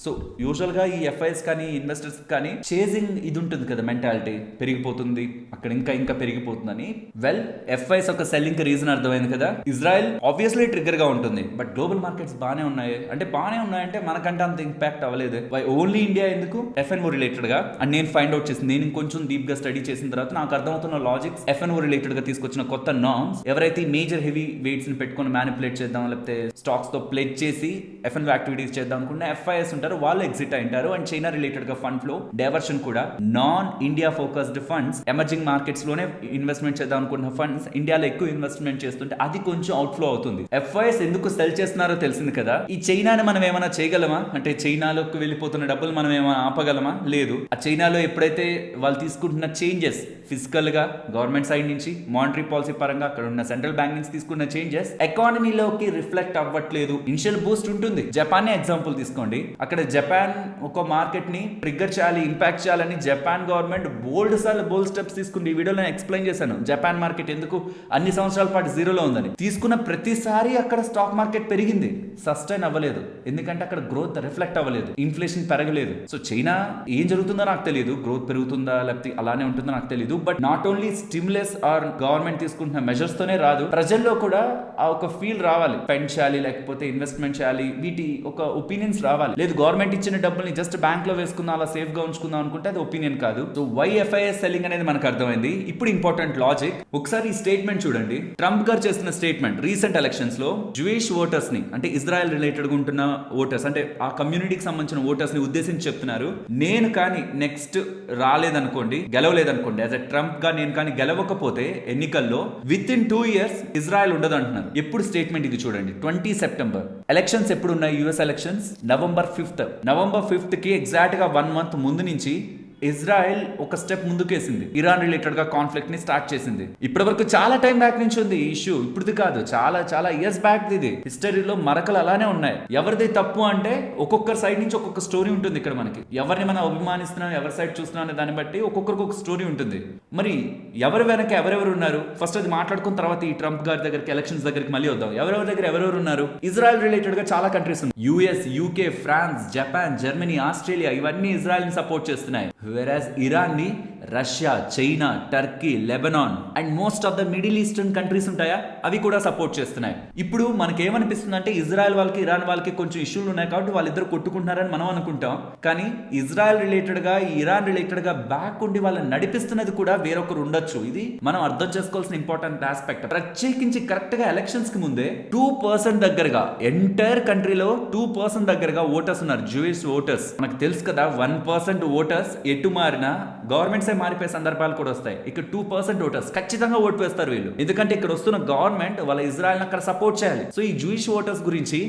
సో యూజువల్గా ఈ ఎఫ్ఐఎస్ కానీ ఇన్వెస్టర్స్ కానీ చేజింగ్ ఇది ఉంటుంది కదా, మెంటాలిటీ పెరిగిపోతుంది అక్కడ, ఇంకా పెరిగిపోతుందని. వెల్, ఎఫ్ఐఎస్ ఒక సెల్లింగ్ రీజన్ అర్థమైంది కదా. ఇజ్రాయెల్ ఆబ్వియస్లీ ట్రిగ్గర్ గా ఉంటుంది, బట్ గ్లోబల్ మార్కెట్స్ బాగానే ఉన్నాయి. అంటే బాగానే ఉన్నాయంటే మనకంటే అంత ఇంపాక్ట్ అవ్వలేదు. ఓన్లీ ఇండియా ఎందుకు? ఎఫ్ఎన్ఓ రిలేటెడ్ గా అండ్ నేను ఫైండ్ అవుట్ చేసింది, నేను కొంచెం డీప్ గా స్టడీ చేసిన తర్వాత నాకు అర్థమవుతున్న లాజిక్స్, ఎఫ్ఎన్ఓ రిలేటెడ్ గా తీసుకొచ్చిన కొత్త నార్మ్స్, ఎవరైతే మేజర్ హెవీ వెయిట్స్ ని పెట్టుకొని మ్యానిపులేట్ చేద్దాం, లేకపోతే స్టాక్స్ తో ప్లెజ్ చేసి ఎఫ్ఎన్ఓ యాక్టివిటీస్ చేద్దాం అనుకుంటే ఎఫ్ఐఎస్ ఉంటారు, వాళ్ళు ఎగ్జిట్ అయింటారు. అండ్ చైనా రిలేటెడ్ గా ఫండ్ ఫ్లో డైవర్షన్ కూడా, non India focused funds emerging markets లోనే ఇన్వెస్ట్మెంట్ చేద్దాం అనుకున్న ఫండ్స్ ఇండియాలో ఎక్కువ ఇన్వెస్ట్మెంట్ చేస్తుంటే అది కొంచెం అవుట్ ఫ్లో అవుతుంది. ఎఫ్ఐఎస్ ఎందుకు సెల్ చేస్తున్నారో తెలిసింది కదా. ఈ చైనాని మనం ఏమైనా చేయగలమా? అంటే చైనాలోకి వెళ్ళిపోతున్న డబ్బులు మనం ఏమైనా ఆపగలమా? లేదు. ఆ చైనాలో ఎప్పుడైతే వాళ్ళు తీసుకుంటున్న చేంజెస్ ఫిజికల్ గా గవర్నమెంట్ సైడ్ నుంచి, మానిటరీ పాలసీ పరంగా అక్కడ ఉన్న సెంట్రల్ బ్యాంక్ నుంచి తీసుకున్న చేంజెస్ ఎకానమీలోకి రిఫ్లెక్ట్ అవ్వట్లేదు. ఇనిషియల్ బూస్ట్ ఉంటుంది. జపాన్ ఎగ్జాంపుల్ తీసుకోండి, అక్కడ జపాన్ ఒక మార్కెట్ ని ట్రిగ్గర్ చేయాలి, ఇంపాక్ట్ చేయాలని జపాన్ గవర్నమెంట్ బోల్డ్ స్టెప్స్ తీసుకుంది. ఈ వీడియోలో నేను ఎక్స్ప్లెయిన్ చేశాను జపాన్ మార్కెట్ ఎందుకు అన్ని సంవత్సరాల పాటు జీరోలో ఉందని. తీసుకున్న ప్రతిసారి అక్కడ స్టాక్ మార్కెట్ పెరిగింది, సస్టైన్ అవ్వలేదు, ఎందుకంటే అక్కడ గ్రోత్ రిఫ్లెక్ట్ అవ్వలేదు, ఇన్ఫ్లేషన్ పెరగలేదు. సో చైనా ఏం జరుగుతుందో నాకు తెలియదు, గ్రోత్ పెరుగుతుందా లేకపోతే అలానే ఉంటుందో నాకు తెలియదు. But not only stimulus or government తీసుకుంటున్న మెజర్స్ తోనే రాదు, ప్రజల్లో కూడా ఆ ఒక ఫీల్ రావాలి, స్పెండ్ చేయాలి లేకపోతే ఇన్వెస్ట్మెంట్ చేయాలి, వీటి ఒక ఒపీనియన్స్ రావాలి. లేదు గవర్నమెంట్ ఇచ్చిన డబ్బుల్ని జస్ట్ బ్యాంక్ లో వేసుకుందాం, అలా సేఫ్ గా ఉంచుకుందాం అనుకుంటే అది ఒపీనియన్ కాదు. సో వై ఎఫ్ఐఎస్ సెల్లింగ్ అనేది మనకు అర్థమైంది. ఇప్పుడు ఇంపార్టెంట్ లాజిక్, ఒకసారి ఈ స్టేట్మెంట్ చూడండి. ట్రంప్ గారు చేస్తున్న స్టేట్మెంట్, రీసెంట్ ఎలక్షన్స్ లో జూయిష్ ఓటర్స్ ని, అంటే ఇజ్రాయెల్ రిలేటెడ్ గా ఉంటున్న ఓటర్స్, అంటే ఆ కమ్యూనిటీకి సంబంధించిన ఓటర్స్ ని ఉద్దేశించి చెప్తున్నారు, నేను కానీ నెక్స్ట్ రాలేదనుకోండి, గెలవలేదనుకోండి, యాజ్ ఎ ట్రంప్ గా నేను కానీ గెలవకపోతే ఎన్నికల్లో విత్ ఇన్ 2 years ఇజ్రాయెల్ ఉండదు అంటున్నారు. ఎప్పుడు స్టేట్మెంట్ ఇది చూడండి, 20 September. ఎలక్షన్స్ ఎప్పుడు ఉన్నాయి? యుఎస్ ఎలక్షన్స్ November 5th కి ఎగ్జాక్ట్ గా 1 month ముందు నుంచి ఇజ్రాయెల్ ఒక స్టెప్ ముందుకేసింది, ఇరాన్ రిలేటెడ్ గా కాన్ఫ్లిక్ట్ ని స్టార్ట్ చేసింది. ఇప్పటి వరకు చాలా టైం బ్యాక్ నుంచి ఉంది ఈ ఇష్యూ, ఇప్పుడుది కాదు, చాలా చాలా ఇయర్స్ బ్యాక్ ఇది. హిస్టరీలో మరకలు అలానే ఉన్నాయి. ఎవరిది తప్పు అంటే ఒక్కొక్క సైడ్ నుంచి ఒక్కొక్క స్టోరీ ఉంటుంది. ఇక్కడ మనకి ఎవరిని మనం అభిమానిస్తున్నాం, ఎవరి సైడ్ చూస్తున్నాం అనే దాన్ని బట్టి ఒక్కొక్కరికి ఒక స్టోరీ ఉంటుంది. మరి ఎవరి వెనక ఎవరెవరు ఉన్నారు ఫస్ట్ అది మాట్లాడుకున్న తర్వాత ఈ ట్రంప్ గారి దగ్గరికి, ఎలక్షన్స్ దగ్గరికి మళ్ళీ వద్దాం. ఎవరెవరి దగ్గర ఎవరెవరు ఉన్నారు? ఇజ్రాయెల్ రిలేటెడ్ గా చాలా కంట్రీస్ ఉన్నాయి. US, UK, France, Japan, Germany, Australia ఇవన్నీ ఇజ్రాయెల్ ని సపోర్ట్ చేస్తున్నాయి. వెరాజ్ ఇరాన్ ని Russia, China, Turkey, Lebanon and most of the middle eastern countries ఉంటాయా అవి కూడా సపోర్ట్ చేస్తున్నాయి. ఇప్పుడు మనకేమనిపిస్తుంది అంటే ఇజ్రాయెల్ వాళ్ళకి ఇరాన్ వాళ్ళకి కొంచెం ఇష్యూలు ఉన్నాయి కాబట్టి వాళ్ళిద్దరు కొట్టుకుంటున్నారని మనం అనుకుంటాం. కానీ ఇజ్రాయెల్ రిలేటెడ్ గా, ఇరాన్ రిలేటెడ్ గా బ్యాక్ ఉండి వాళ్ళని నడిపిస్తున్నది కూడా వేరొకరు ఉండొచ్చు. ఇది మనం అర్థం చేసుకోవాల్సిన ఇంపార్టెంట్ ఆస్పెక్ట్. ప్రత్యేకించి కరెక్ట్ గా ఎలక్షన్స్ కి ముందే 2% దగ్గరగా ఎంటైర్ కంట్రీలో 2% దగ్గరగా ఓటర్స్ ఉన్నారు, జూయిష్ ఓటర్స్. మనకు తెలుసు కదా 1% ఓటర్స్ ఎటు మారినా గవర్నమెంట్స్ మారిపోయే సందర్భాలు కూడా వస్తాయి. ఇక్కడ 2% ఓటర్స్ ఖచ్చితంగా ఓటు వేస్తారు వీళ్ళు, ఎందుకంటే ఇక్కడ వస్తున్న గవర్నమెంట్ వాళ్ళ ఇజ్రాయెల్ అక్కడ సపోర్ట్ చేయాలి. సో ఈ జూయిష్ ఓటర్స్ గురించి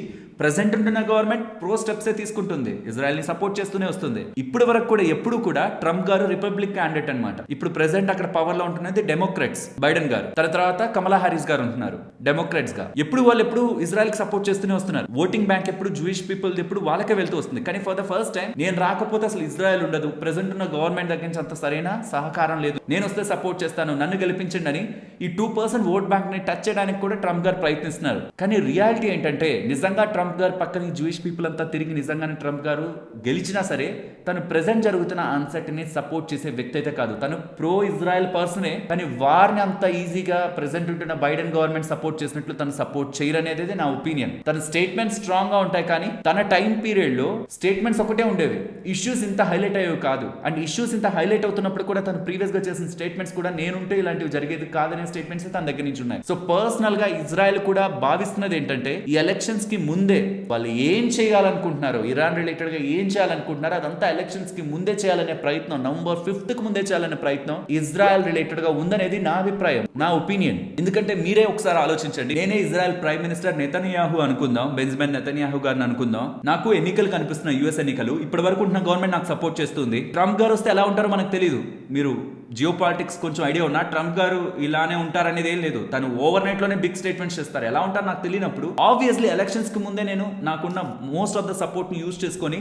ప్రెసెంట్ ఉంటున్న గవర్నమెంట్ ప్రో స్టెప్స్ తీసుకుంటుంది, ఇజ్రాయెల్ ని సపోర్ట్ చేస్తూనే వస్తుంది. ఇప్పటి వరకు కూడా ఎప్పుడు కూడా ట్రంప్ గారు రిపబ్లిక్ క్యాండిడేట్ అన్నమాట. ఇప్పుడు ప్రెసెంట్ అక్కడ పవర్ లో ఉంటున్నది డెమోక్రాట్స్, బైడెన్ గారు, తర్వాత కమలా హారిస్ గారు ఉంటున్నారు డెమోక్రాట్స్ గా. వాళ్ళు ఇజ్రాయెల్ కి సపోర్ట్ చేస్తూనే వస్తున్నారు. ఓటింగ్ బ్యాంక్ ఎప్పుడు జూయిష్ పీపుల్ ఎప్పుడు వాళ్ళకే వెళ్తూ వస్తుంది. కానీ ఫర్ ద ఫస్ట్ టైం నేను రాకపోతే అసలు ఇజ్రాయెల్ ఉండదు, ప్రెసెంట్ ఉన్న గవర్నమెంట్ దగ్గర నుంచి అంత సరైన సహకారం లేదు, నేను వస్తే సపోర్ట్ చేస్తాను, నన్ను గెలిపించండి అని ఈ 2% ఓట్ బ్యాంక్ ని టచ్ చేయడానికి కూడా ట్రంప్ గారు ప్రయత్నిస్తున్నారు. కానీ రియాలిటీ ఏంటంటే నిజంగా ట్రంప్ గారు పక్కన జూయిష్ పీపుల్ అంతా తిరిగి నిజంగానే ట్రంప్ గారు గెలిచినా సరే తను ప్రెసెంట్ జరుగుతున్న అన్సర్టనీ సపోర్ట్ చేసే వ్యక్తి అయితే కాదు. తను ప్రో ఇజ్రాయెల్ పర్సనే, కానీ వారిని అంత ఈజీగా ప్రెసెంట్ ఉంటున్న బైడెన్ గవర్నమెంట్ సపోర్ట్ చేసినట్లు తను సపోర్ట్ చేయరనేది నా ఒపీనియన్. తన స్టేట్మెంట్స్ స్ట్రాంగ్ గా ఉంటాయి, కానీ తన టైం పీరియడ్ లో స్టేట్మెంట్స్ ఒకటే ఉండేవి, ఇష్యూస్ ఇంత హైలైట్ అయ్యేవి కాదు. అండ్ ఇష్యూస్ ఇంత హైలైట్ అవుతున్నప్పుడు కూడా తను ప్రీవియస్ గా చేసిన స్టేట్మెంట్స్ కూడా నేనుంటే ఇలాంటివి జరిగేది కాదనే స్టేట్మెంట్స్ తన దగ్గర నుంచి ఉన్నాయి. సో పర్సనల్ గా ఇజ్రాయెల్ కూడా భావిస్తున్నది ఏంటంటే ఈ ఎలక్షన్స్ కి ముందే వాళ్ళు ఏం చేయాలనుకుంటున్నారో, ఇరాన్ రిలేటెడ్ గా ఏం చేయాలనుకుంటున్నారో అదంతా ఎలక్షన్స్ కి ముందే చేయాలనే ప్రయత్నం, November 5th కి ముందే చేయాలనే ప్రయత్నం ఇజ్రాయెల్ రిలేటెడ్ గా ఉందనేది నా అభిప్రాయం, నా ఒపీనియన్. ఎందుకంటే మీరే ఒకసారి ఆలోచించండి, నేనే ఇజ్రాయెల్ ప్రైమ్ మినిస్టర్ నెతన్యాహు అనుకుందాం, బెంజమిన్ నెతన్యాహు గారిని అనుకుందాం. నాకు ఎన్నికలు కనిపిస్తున్న యుఎస్ ఎన్నికలు, ఇప్పటి వరకు ఉంటున్న గవర్నమెంట్ నాకు సపోర్ట్ చేస్తుంది. ట్రంప్ గారు వస్తే ఎలా ఉంటారో మనకు తెలియదు. మీరు జియో పాలిటిక్స్ కొంచెం ఐడియా ఉన్నా ట్రంప్ గారు ఇలానే ఉంటారనేది ఏం లేదు. తను ఓవర్ నైట్ లోనే బిగ్ స్టేట్మెంట్స్ చేస్తారు. ఎలా ఉంటారు నాకు తెలియనప్పుడు ఆబ్వియస్లీ ఎలక్షన్స్ కి ముందే నేను నాకున్న మోస్ట్ ఆఫ్ ద సపోర్ట్ ని యూజ్ చేసుకొని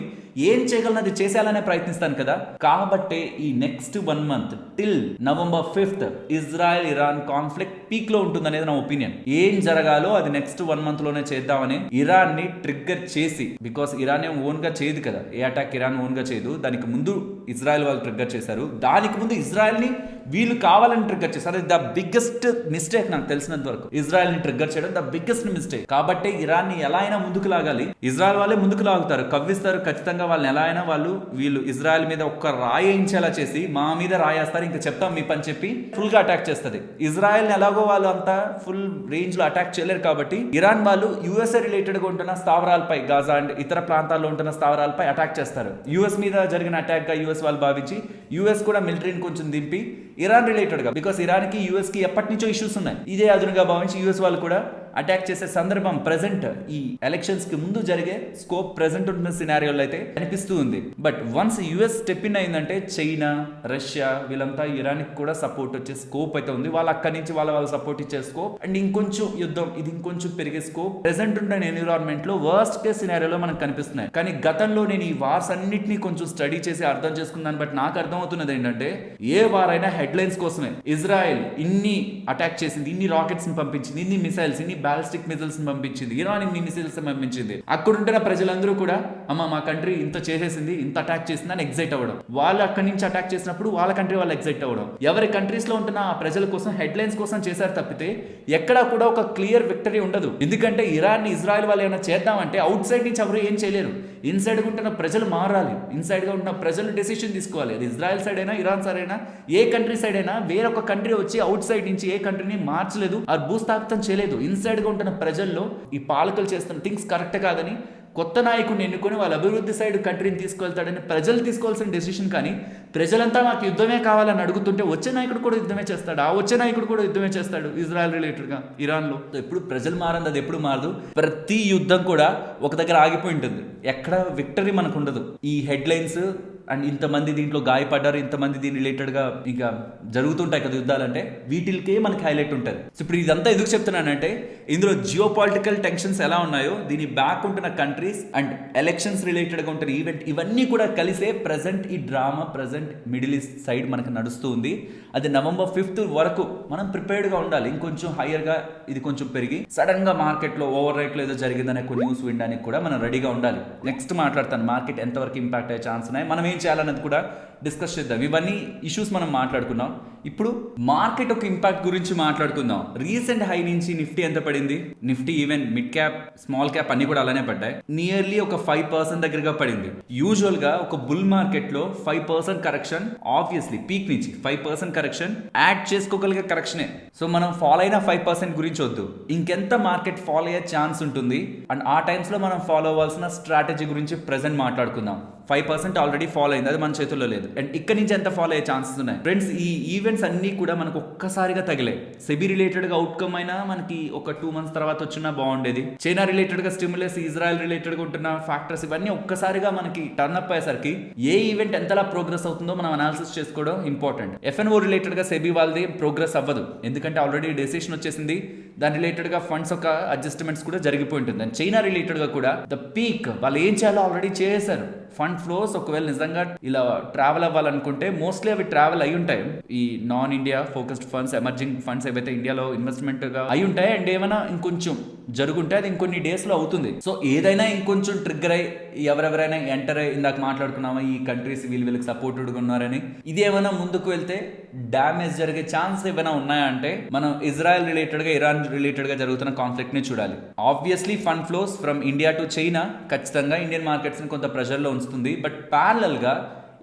ఏం చేయగలను అది చేసేయాలనే ప్రయత్నిస్తాను కదా. కాబట్టి ఈ next 1 month till November 5th Israel Iran conflict peak లో ఉంటుంది అనేది నా ఒపీనియన్. ఏం జరగాలో అది నెక్స్ట్ 1 month లోనే చేద్దామని ఇరాన్ ని ట్రిగ్గర్ చేసి, బికాస్ ఇరాన్ ఏం ఓన్ గా చేయదు కదా, ఏ అటాక్ ఇరాన్ ఓన్ గా చేయదు. దానికి ముందు ఇజ్రాయెల్ వాళ్ళు ట్రిగ్గర్ చేశారు, దానికి ముందు ఇజ్రాయెల్ ని వీళ్ళు కావాలని ట్రిగ్గర్ చేశారు. అది ద బిగ్గెస్ట్ మిస్టేక్ నాకు తెలిసినంత వరకు, ఇజ్రాయెల్ ని ట్రిగ్గర్ చేయడం ద బిగ్గెస్ట్ మిస్టేక్. కాబట్టి ఇరాన్ ని ఎలా అయినా ముందుకు లాగాలి, ఇజ్రాయెల్ వాళ్ళే ముందుకు లాగుతారు, కవ్విస్తారు ఖచ్చితంగా. వాళ్ళని ఎలా అయినా వీళ్ళు ఇజ్రాయెల్ మీద ఒక్క రాయించేలా చేసి మా మీద రాయేస్తారు, ఇంకా చెప్తాం మీ పని చెప్పి ఫుల్ గా అటాక్ చేస్తుంది. ఇజ్రాయెల్ ఎలాగో వాళ్ళు అంతా ఫుల్ రేంజ్ లో అటాక్ చేయలేరు కాబట్టి ఇరాన్ వాళ్ళు యుఎస్ఏ రిలేటెడ్ గా ఉంటున్న స్థావరాలపై, గాజా అండ్ ఇతర ప్రాంతాల్లో ఉంటున్న స్థావరాలపై అటాక్ చేస్తారు. యుఎస్ మీద జరిగిన అటాక్ గా యుఎస్ వాళ్ళు భావించి యుఎస్ కూడా మిలిటరీని కొంచెం దింపి ఇరాన్ రిలేటెడ్ గా, బికాస్ ఇరాన్ కి యుఎస్ కి ఎప్పటి నుంచో ఇష్యూస్ ఉన్నాయి, ఇదే అదునుగా భావించి యుఎస్ వాళ్ళు కూడా అటాక్ చేసే సందర్భం ప్రెసెంట్ ఈ ఎలక్షన్స్ కి ముందు జరిగే స్కోప్ ప్రెసెంట్ ఉన్న సినారియోలో అయితే కనిపిస్తూ ఉంది. But once US step in అయిందంటే చైనా, రష్యా వీళ్ళంతా ఇరాన్ కి కూడా సపోర్ట్ వచ్చే స్కోప్ అయితే ఉంది. వాళ్ళు అక్కడి నుంచి వాళ్ళ సపోర్ట్ ఇచ్చే స్కోప్ అండ్ ఇంకొంచెం యుద్ధం ఇది ఇంకొంచెం పెరిగే స్కోప్ ప్రెసెంట్ ఉన్న ఎన్విరాన్మెంట్ లో వర్స్ట్ కేస్ సినారియోలో మనకు కనిపిస్తున్నాయి. కానీ గతంలో నేను ఈ వార్స్ అన్నిటినీ కొంచెం స్టడీ చేసి అర్థం చేసుకున్నాను. బట్ నాకు అర్థమవుతున్నది ఏంటంటే ఏ వార్ అయినా హెడ్లైన్స్ కోసమే. ఇజ్రాయెల్ ఇన్ని అటాక్ చేసింది, ఇన్ని రాకెట్స్ ని పంపించింది, ఇన్ని మిసైల్స్, ఇన్ని బాలిస్టిక్ మిసైల్స్ ని పంపించింది, ఇరాన్ ఇన్ని మిసైల్స్ పంపించింది. అక్కడ ఉంటున్న ప్రజలందరూ కూడా అమ్మ మా కంట్రీ ఇంత చేసేసింది, ఇంత అటాక్ చేసింది అని ఎగ్జైట్ అవ్వడం. వాళ్ళు అక్కడి నుంచి అటాక్ చేసినప్పుడు వాళ్ళ కంట్రీ వాళ్ళు ఎగ్జైట్ అవ్వడం. ఎవరి కంట్రీస్ లో ఉంటున్న ఆ ప్రజల కోసం హెడ్లైన్స్ కోసం చేశారు తప్పితే ఎక్కడా కూడా ఒక క్లియర్ విక్టరీ ఉండదు. ఎందుకంటే ఇరాన్ ని ఇజ్రాయెల్ వాళ్ళు ఏమైనా చేద్దామంటే అవుట్ సైడ్ నుంచి ఎవరు ఏం చేయలేరు. ఇన్సైడ్ గా ఉంటున్న ప్రజలు మారాలి, ఇన్సైడ్ గా ఉంటున్న ప్రజలు డెసిషన్ తీసుకోవాలి. అది ఇజ్రాయెల్ సైడ్ అయినా, ఇరాన్ సైడ్ అయినా, ఏ కంట్రీ సైడ్ అయినా వేరొక కంట్రీ వచ్చి అవుట్ సైడ్ నుంచి ఏ కంట్రీని మార్చలేదు, ఆ భూస్థాపితం చేయలేదు. ఇన్సైడ్ గా ఉంటున్న ప్రజల్లో ఈ పాలకులు చేస్తున్న థింగ్స్ కరెక్ట్ కాదని కొత్త నాయకుడిని ఎన్నుకొని వాళ్ళ అభివృద్ధి సైడ్ కంట్రీని తీసుకెళ్తాడని ప్రజలు తీసుకోవాల్సిన డెసిషన్. కానీ ప్రజలంతా మాకు యుద్ధమే కావాలని అడుగుతుంటే వచ్చే నాయకుడు కూడా యుద్ధమే చేస్తాడు, ఆ వచ్చే నాయకుడు కూడా యుద్ధమే చేస్తాడు ఇజ్రాయెల్ రిలేటెడ్గా ఇరాన్లో. ఎప్పుడు ప్రజలు మారంది, అది ఎప్పుడు మారదు. ప్రతి యుద్ధం కూడా ఒక దగ్గర ఆగిపోయి ఉంటుంది, ఎక్కడ విక్టరీ మనకు ఉండదు. ఈ హెడ్లైన్స్ అండ్ ఇంతమంది దీంట్లో గాయపడ్డారు, ఇంతమంది దీని రిలేటెడ్గా ఇంకా జరుగుతుంటాయి కదా యుద్ధాలంటే, వీటికే మనకి హైలైట్ ఉంటుంది. సో ఇప్పుడు ఇదంతా ఎందుకు చెప్తున్నానంటే, ఇందులో జియో పొలిటికల్ టెన్షన్స్ ఎలా ఉన్నాయో, దీని బ్యాక్ ఉంటున్న కంట్రీస్ అండ్ ఎలక్షన్స్ రిలేటెడ్గా ఉంటున్న ఈవెంట్, ఇవన్నీ కూడా కలిసే ప్రజెంట్ ఈ drama present middle east side మనకు నడుస్తూ ఉంది. అది November 5th వరకు మనం ప్రిపేర్డ్గా ఉండాలి. ఇంకొంచెం హయ్యర్గా ఇది కొంచెం పెరిగి సడన్గా మార్కెట్లో ఓవర్ రైట్లో ఏదో జరిగిందనే కొన్ని న్యూస్ వినడానికి కూడా మనం రెడీగా ఉండాలి. నెక్స్ట్ మాట్లాడతాను మార్కెట్ ఎంతవరకు ఇంపాక్ట్ అయ్యే ఛాన్స్ ఉన్నాయి, మనం ఏం చేయాలన్నది కూడా డిస్కస్ చేద్దాం. ఇవన్నీ ఇష్యూస్ మనం మాట్లాడుకున్నాం. ఇప్పుడు మార్కెట్ ఒక ఇంపాక్ట్ గురించి మాట్లాడుకుందాం. రీసెంట్ హై నుంచి నిఫ్టీ ఎంత పడింది? Nifty even mid cap small cap అన్ని కూడా అలానే పడ్డాయి. నియర్లీ ఒక 5% దగ్గరగా పడింది. యూజువల్ గా ఒక బుల్ మార్కెట్ లో 5% కరెక్షన్, ఆబ్వియస్లీ పీక్ నుంచి 5% కరెక్షన్ యాడ్ చేసుకోగలిగే కరెక్షనే. సో మనం ఫాలో అయిన 5% గురించి వద్దు, ఇంకెంత మార్కెట్ ఫాలో అయ్యే ఛాన్స్ ఉంటుంది అండ్ ఆ టైమ్స్ లో మనం ఫాలో అవ్వాల్సిన స్ట్రాటజీ గురించి ప్రెసెంట్ మాట్లాడుకుందాం. 5% ఆల్రెడీ ఫాలో అయింది, అది మన చేతుల్లో లేదు. అండ్ ఇక్కడ నుంచి ఎంత ఫాలో అయ్యే ఛాన్సెస్ ఉన్నాయి ఫ్రెండ్స్? ఈ ఈవెంట్స్ అన్నీ కూడా మనకు ఒక్కసారిగా తగిలే. సెబీ రిలేటెడ్గా అవుట్కమ్ అయినా మనకి ఒక 2 months తర్వాత వచ్చినా బాగుండేది. చైనా రిలేటెడ్గా స్టిమ్యులస్, ఇజ్రాయెల్ రిలేటెడ్గా ఉంటున్న ఫ్యాక్టర్స్, ఇవన్నీ ఒక్కసారిగా మనకి టర్న్ అప్ అయ్యేసరికి ఏ ఈవెంట్ ఎంతలా ప్రోగ్రెస్ అవుతుందో మనం అనాలిసిస్ చేసుకోవడం ఇంపార్టెంట్. ఎఫ్ఎన్ఓ రిలేటెడ్గా సెబీ వాళ్ళది ప్రోగ్రెస్ అవ్వదు, ఎందుకంటే ఆల్రెడీ డెసిషన్ వచ్చేసింది. దాని రిలేటెడ్గా ఫండ్స్ ఒక అడ్జస్ట్మెంట్స్ కూడా జరిగిపోయి ఉంటుంది. అండ్ చైనా రిలేటెడ్గా కూడా ద పీక్ వాళ్ళు ఏం చేయాలో ఆల్రెడీ చేశారు. ఫండ్ ఫ్లోస్ ఒకవేళ నిజంగా ఇలా ట్రావెల్ అవ్వాలనుకుంటే మోస్ట్లీ అవి ట్రావెల్ అయి ఉంటాయి. ఈ non India focused funds, emerging funds ఏవైతే ఇండియాలో ఇన్వెస్ట్మెంట్ గా అయి ఉంటాయి అండ్ ఏమైనా ఇంకొంచెం జరుగుంటే అది ఇంకొన్ని డేస్ లో అవుతుంది. సో ఏదైనా ఇంకొంచెం ట్రిగ్గర్ అయ్యి ఎవరెవరైనా ఎంటర్ అయ్యి, ఇందాక మాట్లాడుకున్నామా ఈ కంట్రీస్ వీళ్ళకి సపోర్టెడ్గా ఉన్నారని, ఇది ఏమైనా ముందుకు వెళ్తే డ్యామేజ్ జరిగే ఛాన్స్ ఏమైనా ఉన్నాయా అంటే మనం ఇజ్రాయెల్ రిలేటెడ్ గా, ఇరాన్ రిలేటెడ్ గా జరుగుతున్న కాన్ఫ్లిక్ట్ ని చూడాలి. Obviously fund flows from India to China ఖచ్చితంగా ఇండియన్ మార్కెట్స్ ని కొంత ప్రెషర్ లో ఉంచుతుంది. బట్ ప్యారలల్ గా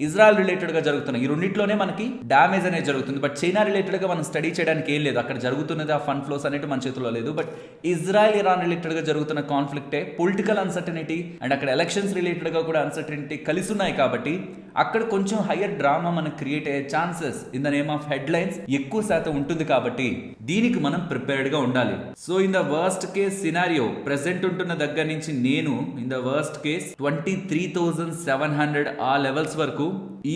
ఇజ్రాయెల్ రిలేటెడ్ గా జరుగుతున్న ఈ రెండింటిలోనే మనకి డ్యామేజ్ అనేది జరుగుతుంది. బట్ చైనా రిలేటెడ్ గా మనం స్టడీ చేయడానికి ఏం లేదు, అక్కడ జరుగుతున్నది ఆ ఫండ్ ఫ్లోస్ అనేది మన చేతిలో లేదు. బట్ ఇజ్రాయెల్ ఇరాన్ రిలేటెడ్ గా జరుగుతున్న కాన్ఫ్లిక్టే పొలిటికల్ అన్సర్టనిటీ అండ్ అక్కడ ఎలక్షన్స్ రిలేటెడ్ గా కూడా అన్సర్టనిటీ కలిసి ఉన్నాయి. కాబట్టి అక్కడ కొంచెం హయ్యర్ డ్రామా మనకు క్రియేట్ అయ్యే chances in the name of headlines ఎక్కువ శాతం ఉంటుంది. కాబట్టి దీనికి మనం ప్రిపేర్డ్ గా ఉండాలి. So in the worst case scenario present ఉంటున్న దగ్గర నుంచి నేను ఇన్ ద వర్స్ట్ కేస్ 23,700 ఆ లెవెల్స్ వరకు,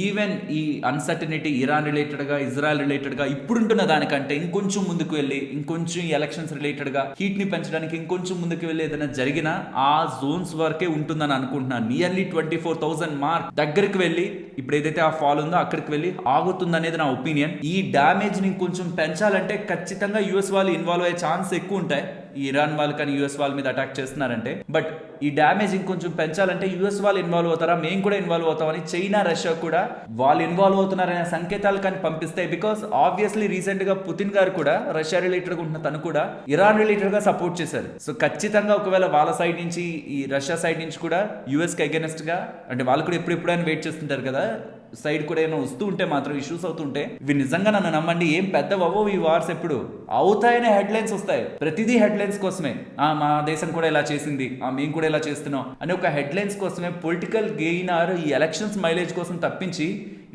ఈవెన్ ఈ అన్సర్టనిటీ ఇరాన్ రిలేటెడ్ గా, ఇజ్రాయెల్ రిలేటెడ్ గా ఇప్పుడుంటున్న దానికంటే ఇంకొంచెం ముందుకు వెళ్ళి, ఇంకొంచెం ఈ ఎలక్షన్స్ రిలేటెడ్ గా హీట్ ని పెంచడానికి ఇంకొంచెం ముందుకు వెళ్ళి ఏదైనా జరిగినా ఆ జోన్స్ వరకే ఉంటుందని అనుకుంటున్నాను. నియర్లీ 24,000 మార్క్ దగ్గరికి వెళ్ళి, ఇప్పుడు ఏదైతే ఆ ఫాల్ ఉందో అక్కడికి వెళ్ళి ఆగుతుంది అనేది నా ఒపీనియన్. ఈ డ్యామేజ్ ని కొంచెం పెంచాలంటే ఖచ్చితంగా యుఎస్ వాళ్ళు ఇన్వాల్వ్ అయ్యే ఛాన్స్ ఎక్కువ ఉంటాయి. ఈ ఇరాన్ వాళ్ళు కానీ యుఎస్ వాళ్ళ మీద అటాక్ చేస్తున్నారంటే, బట్ ఈ డ్యామేజ్ ఇంకొంచెం పెంచాలంటే యుఎస్ వాళ్ళు ఇన్వాల్వ్ అవుతారా, మేము కూడా ఇన్వాల్వ్ అవుతామని చైనా, రష్యా కూడా వాళ్ళు ఇన్వాల్వ్ అవుతున్నారనే సంకేతాలు కానీ పంపిస్తాయి. బికాస్ ఆబ్వియస్లీ రీసెంట్ గా పుతిన్ గారు కూడా రష్యా రిలేటెడ్ గా ఉంటున్న తను కూడా ఇరాన్ రిలేటెడ్ గా సపోర్ట్ చేశారు. సో ఖచ్చితంగా ఒకవేళ వాళ్ళ సైడ్ నుంచి, ఈ రష్యా సైడ్ నుంచి కూడా యుఎస్ కి అగెనెస్ట్ గా, అంటే వాళ్ళు కూడా ఎప్పుడైనా వెయిట్ చేస్తుంటారు కదా, సైడ్ కూడా ఏమైనా వస్తూ ఉంటే మాత్రం, ఇష్యూస్ అవుతుంటే, ఇవి నిజంగా నన్ను నమ్మండి ఏం పెద్దవో ఈ వార్స్ ఎప్పుడు అవుతాయనే హెడ్లైన్స్ వస్తాయి. ప్రతిదీ హెడ్లైన్స్ కోసమే. మా దేశం కూడా ఇలా చేసింది, మేము కూడా ఇలా చేస్తున్నాం అనే ఒక హెడ్లైన్స్ కోసమే, పొలిటికల్ గెయిన్ ఆర్ ఈ ఎలక్షన్స్ మైలేజ్ కోసం తప్పించి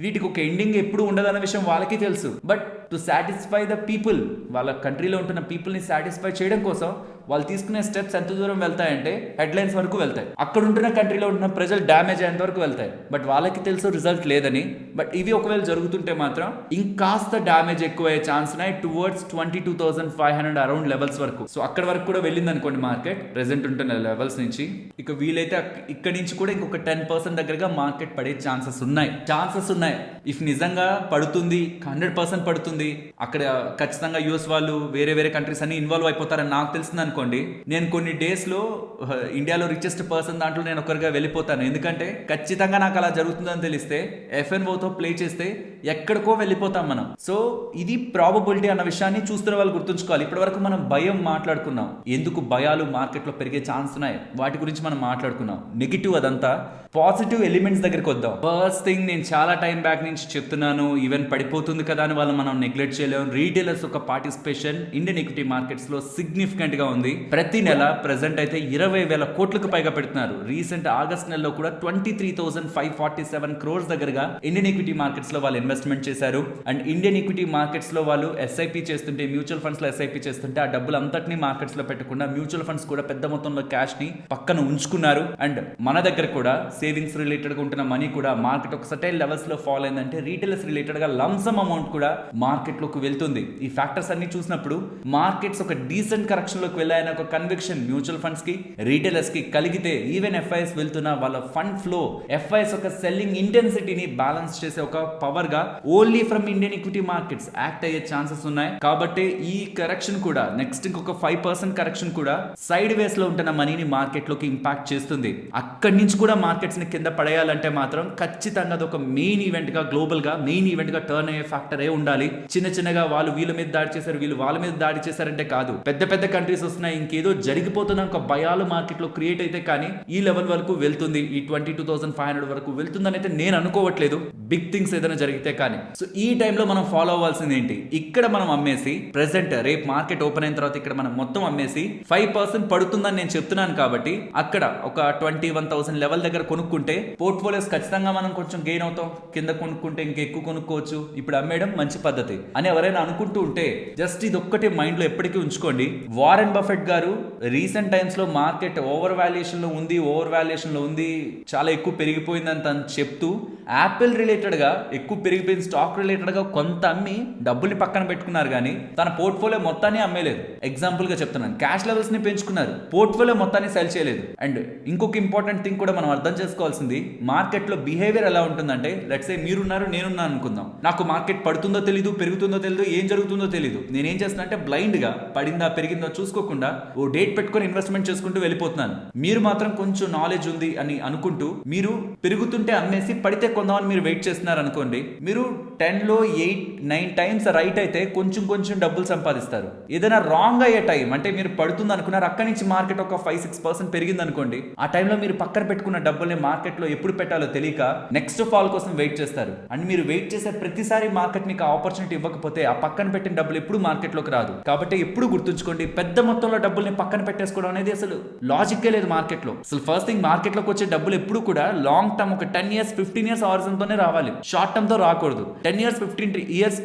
వీటికి ఒక ఎండింగ్ ఎప్పుడు ఉండదన్న విషయం వాళ్ళకి తెలుసు. But to satisfy the people, వాళ్ళ కంట్రీలో ఉంటున్న పీపుల్ని సాటిస్ఫై చేయడం కోసం వాళ్ళు తీసుకునే స్టెప్స్ ఎంత దూరం వెళ్తాయంటే హెడ్లైన్స్ వరకు వెళ్తాయి. అక్కడ ఉంటున్న కంట్రీలో ఉంటున్న ప్రజలు డ్యామేజ్ అయ్యేంత వరకు వెళ్తాయి. బట్ వాళ్ళకి తెలుసు రిజల్ట్ లేదని. బట్ ఇవి ఒకవేళ జరుగుతుంటే మాత్రం ఇంకాస్త డ్యామేజ్ ఎక్కువ అయ్యే ఛాన్స్ ఉన్నాయి టువర్డ్స్ 22,500 అరౌండ్ లెవెల్స్ వరకు. సో అక్కడ వరకు కూడా వెళ్ళింది అనుకోండి మార్కెట్ ప్రెసెంట్ ఉంటున్న లెవెల్స్ నుంచి. ఇక వీలైతే ఇక్కడ నుంచి కూడా ఇంకొక 10% దగ్గరగా మార్కెట్ పడే ఛాన్సెస్ ఉన్నాయి. ఇఫ్ నిజంగా పడుతుంది, 100% పడుతుంది, అక్కడ ఖచ్చితంగా యూఎస్ వాళ్ళు వేరే కంట్రీస్ అన్ని ఇన్వాల్వ్ అయిపోతారని నాకు తెలిసింది అనుకోండి, నేను కొన్ని డేస్ లో ఇండియాలో రిచెస్ట్ పర్సన్ దాంట్లో నేను ఒకరిగా వెళ్ళిపోతాను. ఎందుకంటే ఖచ్చితంగా నాకు అలా జరుగుతుందని తెలిస్తే ఎఫ్ఎన్ఓతో ప్లే చేస్తే ఎక్కడికో వెళ్ళిపోతాం మనం. సో ఇది ప్రాబబిలిటీ అన్న విషయాన్ని చూస్తున్న వాళ్ళు గుర్తుంచుకోవాలి. ఇప్పటి వరకు మనం భయం మాట్లాడుకున్నాం, ఎందుకు భయాలు మార్కెట్లో పెరిగే ఛాన్స్ ఉన్నాయి వాటి గురించి మనం మాట్లాడుకున్నాం. నెగిటివ్ అదంతా. పాజిటివ్ ఎలిమెంట్స్ దగ్గరికి వద్దాం. ఫస్ట్ థింగ్, నేను చాలా టైం బ్యాక్ నుంచి చెప్తున్నాను, ఈవెన్ పడిపోతుంది కదా అని వాళ్ళు మనం నెగ్లెక్ట్ చేయలేము. రీటైలర్స్ ఒక పార్టిసిపేషన్ ఇండియన్ ఈక్విటీ మార్కెట్స్ లో సిగ్నిఫికెంట్ గా ఉంది. అవుతుంది. ప్రతి నెల ప్రెసెంట్ అయితే 20,000 కోట్లకు పైగా పెడుతున్నారు. రీసెంట్ ఆగస్ట్ నెలలో కూడా 23,547 crores దగ్గరగా ఇండియన్ ఈక్విటీ మార్కెట్స్ లో వాళ్ళు ఇన్వెస్ట్మెంట్ చేశారు. అండ్ ఇండియన్ ఈక్విటీ మార్కెట్స్ లో వాళ్ళు ఎస్ఐపి చేస్తుంటే, మ్యూచువల్ ఫండ్స్ లో ఎస్ఐపి చేస్తుంటే, ఆ డబ్బులు అంతటినీ మార్కెట్స్ లో పెట్టకుండా మ్యూచువల్ ఫండ్స్ కూడా పెద్ద మొత్తంలో క్యాష్ ని పక్కన ఉంచుకున్నారు. అండ్ మన దగ్గర కూడా సేవింగ్స్ రిలేటెడ్ గా ఉంటున్న మనీ కూడా మార్కెట్ ఒక సర్టైన్ లెవెల్స్ లో ఫాల్ అయిందంటే రీటైలర్స్ రిలేటెడ్ గా లంసమ్ అమౌంట్ కూడా మార్కెట్ లోకి వెళ్తుంది. ఈ ఫ్యాక్టర్స్ అన్ని చూసినప్పుడు మార్కెట్స్ ఒక డీసెంట్ కరెక్షన్ లోకి వెళ్ళాయని ఒక కన్విక్షన్ మ్యూచువల్ ఫండ్స్ కి, రీటైలర్స్ కి కలిగితే ఈవెన్ ఎఫ్ఐఎస్ వెళ్తున్న వాళ్ళ ఫండ్ ఫ్లో, ఎఫ్ఐఎస్ ఒక సెల్లింగ్ ఇంటెన్సిటీని బ్యాలెన్స్ చేసే ఒక పవర్ గా only from Indian equity markets act అయ్యే ఛాన్సెస్ ఉన్నాయి. కాబట్టి ఈ కరెక్షన్ కూడా నెక్స్ట్ ఇంకొక 5% కరెక్షన్ కూడా సైడ్ వేస్ లో ఉంటున్న మనీని మార్కెట్ లోకి ఇంపాక్ట్ చేస్తుంది. అక్కడి నుంచి కూడా మార్కెట్స్ ని కింద పడేయాలంటే మాత్రం ఖచ్చితంగా అది ఒక మెయిన్ ఈవెంట్ గా, గ్లోబల్ గా మెయిన్ ఈవెంట్ గా టర్న్ అయ్యే ఫ్యాక్టర్ ఉండాలి. చిన్న చిన్నగా వాళ్ళు వీళ్ళ మీద దాడి చేశారు, వీళ్ళు వాళ్ళ మీద దాడి చేశారంటే కాదు. పెద్ద పెద్ద కంట్రీస్ వస్తున్నాయి, ఇంకేదో జరిగిపోతున్న ఒక భయాలు మార్కెట్ లో క్రియేట్ అయితే కానీ ఈ లెవెల్ వరకు వెళ్తుంది, ఈ 22,500 వరకు వెళ్తుందని అయితే నేను అనుకోవట్లేదు. బిగ్ థింగ్స్ ఏదైనా జరిగితే కానీ. సో ఈ టైంలో మనం ఫాలో అవ్వాల్సింది ఏంటి? ఇక్కడ మనం అమ్మేసి ప్రెసెంట్ రేపు మార్కెట్ ఓపెన్ అయిన తర్వాత ఇక్కడ మనం మొత్తం అమ్మేసి 5% పడుతుందని నేను చెప్తున్నాను కాబట్టి అక్కడ ఒక 21,000 లెవెల్ దగ్గర కొనుక్కుంటే పోర్ట్ఫోలియోస్ ఖచ్చితంగా మనం కొంచెం గెయిన్ అవుతాం. కింద కొనుక్కుంటే ఇంకా ఎక్కువ కొనుక్కోవచ్చు, ఇప్పుడు అమ్మేయడం మంచి పద్ధతి అని ఎవరైనా అనుకుంటూ ఉంటే జస్ట్ ఇది ఒక్కటి మైండ్ లో ఎప్పటికీ ఉంచుకోండి. వారెన్ బఫెట్ గారు రీసెంట్ టైమ్స్ లో మార్కెట్ ఓవర్ వాల్యుయేషన్ లో ఉంది, చాలా ఎక్కువ పెరిగిపోయిందని తను చెప్తూ యాపిల్ రిలేటెడ్ గా ఎక్కువ పెరిగిపోయిన స్టాక్ రిలేటెడ్ గా కొంత అమ్మి డబ్బుల్ని పక్కన పెట్టుకున్నారు కానీ తన పోర్ట్ఫోలియో మొత్తాన్ని అమ్మేలేదు. ఎగ్జాంపుల్ గా చెప్తున్నాను, క్యాష్ లెవెల్స్ ని పెంచుకున్నారు, పోర్ట్ఫోలియో మొత్తాన్ని సెల్ చేయలేదు. అండ్ ఇంకొక ఇంపార్టెంట్ థింగ్ కూడా మనం అర్థం చేసుకోవాల్సింది, మార్కెట్ లో బిహేవియర్ ఎలా ఉంటుందంటే, లెట్స్ సే మీరున్నారు నేనున్నాను అనుకుందాం, నాకు మార్కెట్ పడుతుందో తెలీదు, పెరుగుతుందో తెలీదు, ఏం జరుగుతుందో తెలీదు. నేనేం చేస్తున్నా అంటే బ్లైండ్ గా పడిందా పెరిగిందో చూసుకోకుండా ఓ డేట్ పెట్టుకొని ఇన్వెస్ట్మెంట్ చేసుకుంటూ వెళ్ళిపోతున్నాను. మీరు మాత్రం కొంచెం నాలెడ్జ్ ఉంది అని అనుకుంటూ మీరు పెరుగుతుంటే అమ్మేసి పడితే కొందామని మీరు వెయిట్ చేస్తున్నారు అనుకోండి, మీరు 10లో 8-9 టైమ్స్ రైట్ అయితే కొంచెం కొంచెం డబ్బులు సంపాదిస్తారు. ఏదైనా రాంగ్ అయ్యే టైం అంటే మీరు పడుతుంది అనుకున్నారు, అక్కడి నుంచి మార్కెట్ ఒక 5-6% పెరిగింది అనుకోండి, ఆ టైంలో మీరు పక్కన పెట్టుకున్న డబ్బుల్ని మార్కెట్ లో ఎప్పుడు పెట్టాలో తెలియక నెక్స్ట్ ఫాల్ కోసం వెయిట్ చేస్తారు. అండ్ మీరు వెయిట్ చేసే ప్రతిసారి మార్కెట్ మీకు ఆపర్చునిటీ ఇవ్వకపోతే ఆ పక్కన పెట్టిన డబ్బులు ఎప్పుడు మార్కెట్ లోకి రాదు. కాబట్టి ఎప్పుడు గుర్తుంచుకోండి, పెద్ద మొత్తంలో డబ్బుల్ని పక్కన పెట్టేసుకోవడం అనేది అసలు లాజిక్కే లేదు మార్కెట్ లో. అసలు ఫస్ట్ థింగ్, మార్కెట్ లోకి వచ్చే డబ్బులు ఎప్పుడు కూడా లాంగ్ టర్మ్ ఒక 10 years 15 years హారిజన్ తోనే రావాలి, షార్ట్ టర్మ్ తో రాకూడదు. 10 years 15 years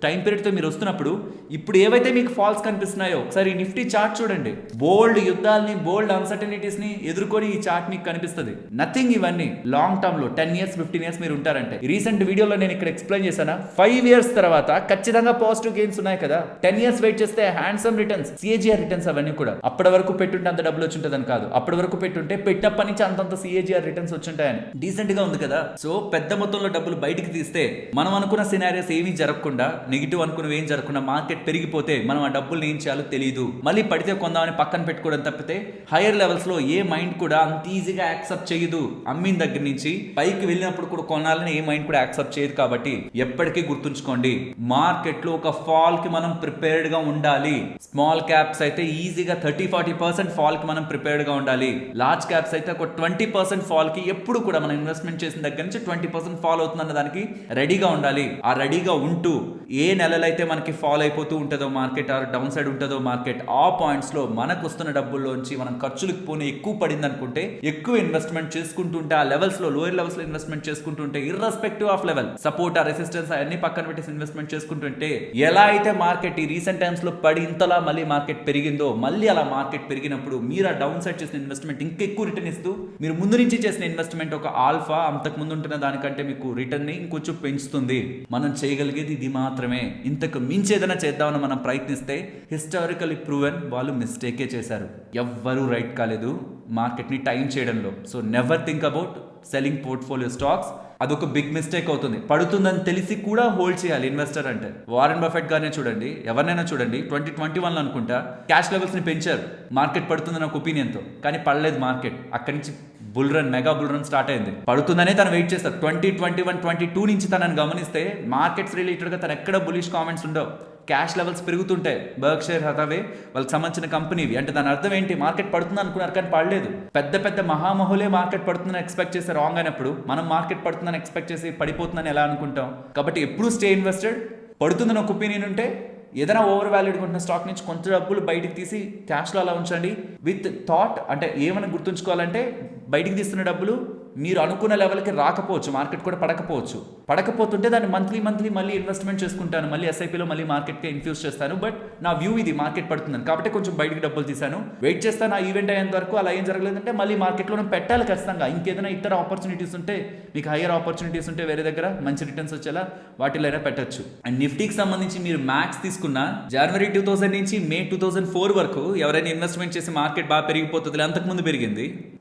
టైం పీరియడ్ తో మీరు వస్తున్నప్పుడు ఇప్పుడు ఏవైతే మీకు ఫాల్స్ కనిపిస్తున్నాయో ఒకసారి నిఫ్టీ చార్ట్ చూడండి. బోల్డ్ యుద్ధాలని, బోల్డ్ అన్సర్టనిటీస్ ని ఎదుర్కొని ఈ చార్ట్ మీకు కనిపిస్తుంది. నథింగ్ ఇవన్నీ లాంగ్ టర్మ్ లో 10 years 15 years మీరు ఉంటారంటే. రీసెంట్ వీడియోలో నేను ఇక్కడ ఎక్స్ప్లెయిన్ చేశాను, 5 years తర్వాత ఖచ్చితంగా పాజిటివ్ గెయిన్స్ ఉన్నాయి కదా. 10 years వెయిట్ చేస్తే హ్యాండ్సమ్ రిటర్న్స్, సిఏజిఆర్ రిటర్న్స్ అవన్నీ కూడా. అప్పటి వరకు పెట్టుంటే అంత డబ్బులు వచ్చి ఉంటుందని కాదు, అప్పటి వరకు పెట్టుంటే పెట్టినప్పటి నుంచి అంతంత సిఏజిఆర్ రిటర్న్స్ వచ్చుంటాయని. డీసెంట్ గా ఉంది కదా. సో పెద్ద మొత్తంలో డబ్బులు బయటికి తీస్తే మనం అనుకున్న సినారియోస్ ఏమీ జరగకుండా, నెగిటివ్ అనుకున్నవి ఏం జరగకుండా మార్కెట్ పెరిగిపోతే మనం ఆ డబ్బులు ఏం చేయాలో తెలియదు, మళ్ళీ పడితే కొందామని పక్కన పెట్టుకోవడం తప్పితే హైయర్ లెవెల్స్ లో ఏ మైండ్ కూడా అంత ఈజీగా యాక్సెప్ట్ చేయదు. అమ్మిన దగ్గర నుంచి పైకి వెళ్ళినప్పుడు కూడా కొనాలని ఏ మైండ్ కూడా యాక్సెప్ట్ చేయదు. కాబట్టి ఎప్పటికీ గుర్తుంచుకోండి, మార్కెట్ లో ఒక ఫాల్ కి మనం ప్రిపేర్డ్ గా ఉండాలి. స్మాల్ క్యాప్స్ అయితే ఈజీగా 30-40% ఫాల్ కి మనం ప్రిపేర్డ్ గా ఉండాలి. లార్జ్ క్యాప్స్ అయితే ఒక 20% ఫాల్ కి ఎప్పుడు కూడా మనం ఇన్వెస్ట్మెంట్ చేసిన దగ్గర నుంచి 20% ఫాల్ అవుతుందన్న దానికి రెడీగా ఉండాలి. ఆ రెడీగా ఉంటూ ఏ నెలలైతే మనకి ఫాల్ అయిపోతూ ఉంటుందో మార్కెట్, ఆర్ డౌన్ సైడ్ ఉంటుందో మార్కెట్, ఆ పాయింట్స్ లో మనకు వస్తున్న డబ్బుల్లోంచి మనం ఖర్చులకు పోనీ ఎక్కువ పడింది అనుకుంటే ఎక్కువ ఇన్వెస్ట్మెంట్ చేసుకుంటుంటే, ఆ లెవెల్స్ లో లోయర్ లెవెల్స్ లో ఇన్వెస్ట్మెంట్ చేసుకుంటుంటే, ఇర్రెస్పెక్టివ్ ఆఫ్ లెవెల్ సపోర్ట్ ఆ రెసిస్టెన్స్ అన్ని పక్కన పెట్టేసి ఇన్వెస్ట్మెంట్ చేసుకుంటుంటే, ఎలా అయితే మార్కెట్ ఈ రీసెంట్ టైమ్స్ లో పడి ఇంతలా మళ్ళీ మార్కెట్ పెరిగిందో, మళ్ళీ అలా మార్కెట్ పెరిగినప్పుడు మీరు ఆ డౌన్ సైడ్ చేసిన ఇన్వెస్ట్మెంట్ ఇంకెక్కువ రిటర్న్ ఇస్తూ, మీరు ముందు నుంచి చేసిన ఇన్వెస్ట్మెంట్ ఒక ఆల్ఫా అంతకు ముందు ఉంటున్న దానికంటే మీకు రిటర్న్ ని ఇంకొంచెం పెంచుతుంది. మనం చేయగలిగేది ఇది మాత్రమే. ఇంతకు మించి ఏదైనా చేద్దామని మనం ప్రయత్నిస్తే హిస్టారికల్లీ ప్రూవెన్ వాళ్ళు మిస్టేకే చేశారు. ఎవ్వరూ రైట్ కాలేదు మార్కెట్ ని టైం చేయడంలో. So never think about selling portfolio stocks. అదొక బిగ్ మిస్టేక్ అవుతుంది. పడుతుందని తెలిసి కూడా హోల్డ్ చేయాలి ఇన్వెస్టర్ అంటే. వారెన్ బఫెట్ గానే చూడండి, ఎవరినైనా చూడండి, 2021 అనుకుంటా క్యాష్ లెవెల్స్ ని పెంచారు మార్కెట్ పడుతుందని ఒక ఒపీనియన్ తో, కానీ పడలేదు మార్కెట్. అక్కడి నుంచి bull run, mega bull run start అయింది. పడుతుందనే తను వెయిట్ చేస్తారు. 2021-22 నుంచి తనని గమనిస్తే మార్కెట్స్ రిలేటెడ్ గా తను ఎక్కడ బులిష్ కామెంట్స్ ఉండవు. క్యాష్ లెవెల్స్ పెరుగుతుంటాయి. బర్క్షైర్ హతావే వాళ్ళకి సంబంధించిన కంపెనీవి. అంటే దాని అర్థం ఏంటి? మార్కెట్ పడుతుంది అనుకున్నారు కానీ పడలేదు. పెద్ద పెద్ద మహామహులే మార్కెట్ పడుతుందని ఎక్స్పెక్ట్ చేస్తే రాంగ్ అయినప్పుడు మనం మార్కెట్ పడుతుందని ఎక్స్పెక్ట్ చేసి పడిపోతుందని ఎలా అనుకుంటాం? కాబట్టి ఎప్పుడు స్టే ఇన్వెస్టెడ్. పడుతుందని ఒక ఒపీనియన్ ఉంటే ఏదైనా ఓవర్ వాల్యూడ్ కొంటున్న స్టాక్ నుంచి కొంత డబ్బులు బయటికి తీసి క్యాష్లో అలా ఉంచండి విత్ థాట్. అంటే ఏమైనా గుర్తుంచుకోవాలంటే బయటికి తీస్తున్న డబ్బులు మీరు అనుకున్న లెవెల్కి రాకపోవచ్చు, మార్కెట్ కూడా పడకపోతుంటే దాన్ని మంత్లీ మళ్ళీ ఇన్వెస్ట్మెంట్ చేసుకుంటాను, మళ్ళీ ఎస్ఐపిలో మళ్ళీ మార్కెట్కి ఇన్ఫ్యూజ్ చేస్తాను. బట్ నా వ్యూ ఇది, మార్కెట్ పడుతుందని కాబట్టి కొంచెం బయటికి డబ్బులు తీశాను, వెయిట్ చేస్తాను ఆ ఈవెంట్ అయ్యేంత వరకు. అలా ఏం జరగలేదంటే మళ్ళీ మార్కెట్లో పెట్టాలి ఖచ్చితంగా. ఇంకేదైనా ఇతర ఆపర్చునిటీస్ ఉంటే, మీకు హయ్యర్ ఆపర్చునిటీస్ ఉంటే వేరే దగ్గర మంచి రిటర్న్స్ వచ్చేలా వాటిలో అయినా పెట్టచ్చు. అండ్ నిఫ్టీకి సంబంధించి మీరు మ్యాక్స్ తీసుకున్న జనవరి 2000 నుంచి మే 2004 వరకు ఎవరైనా ఇన్వెస్ట్మెంట్ చేసి మార్కెట్ బాగా పెరిగిపోతుంది, అంతకుముందు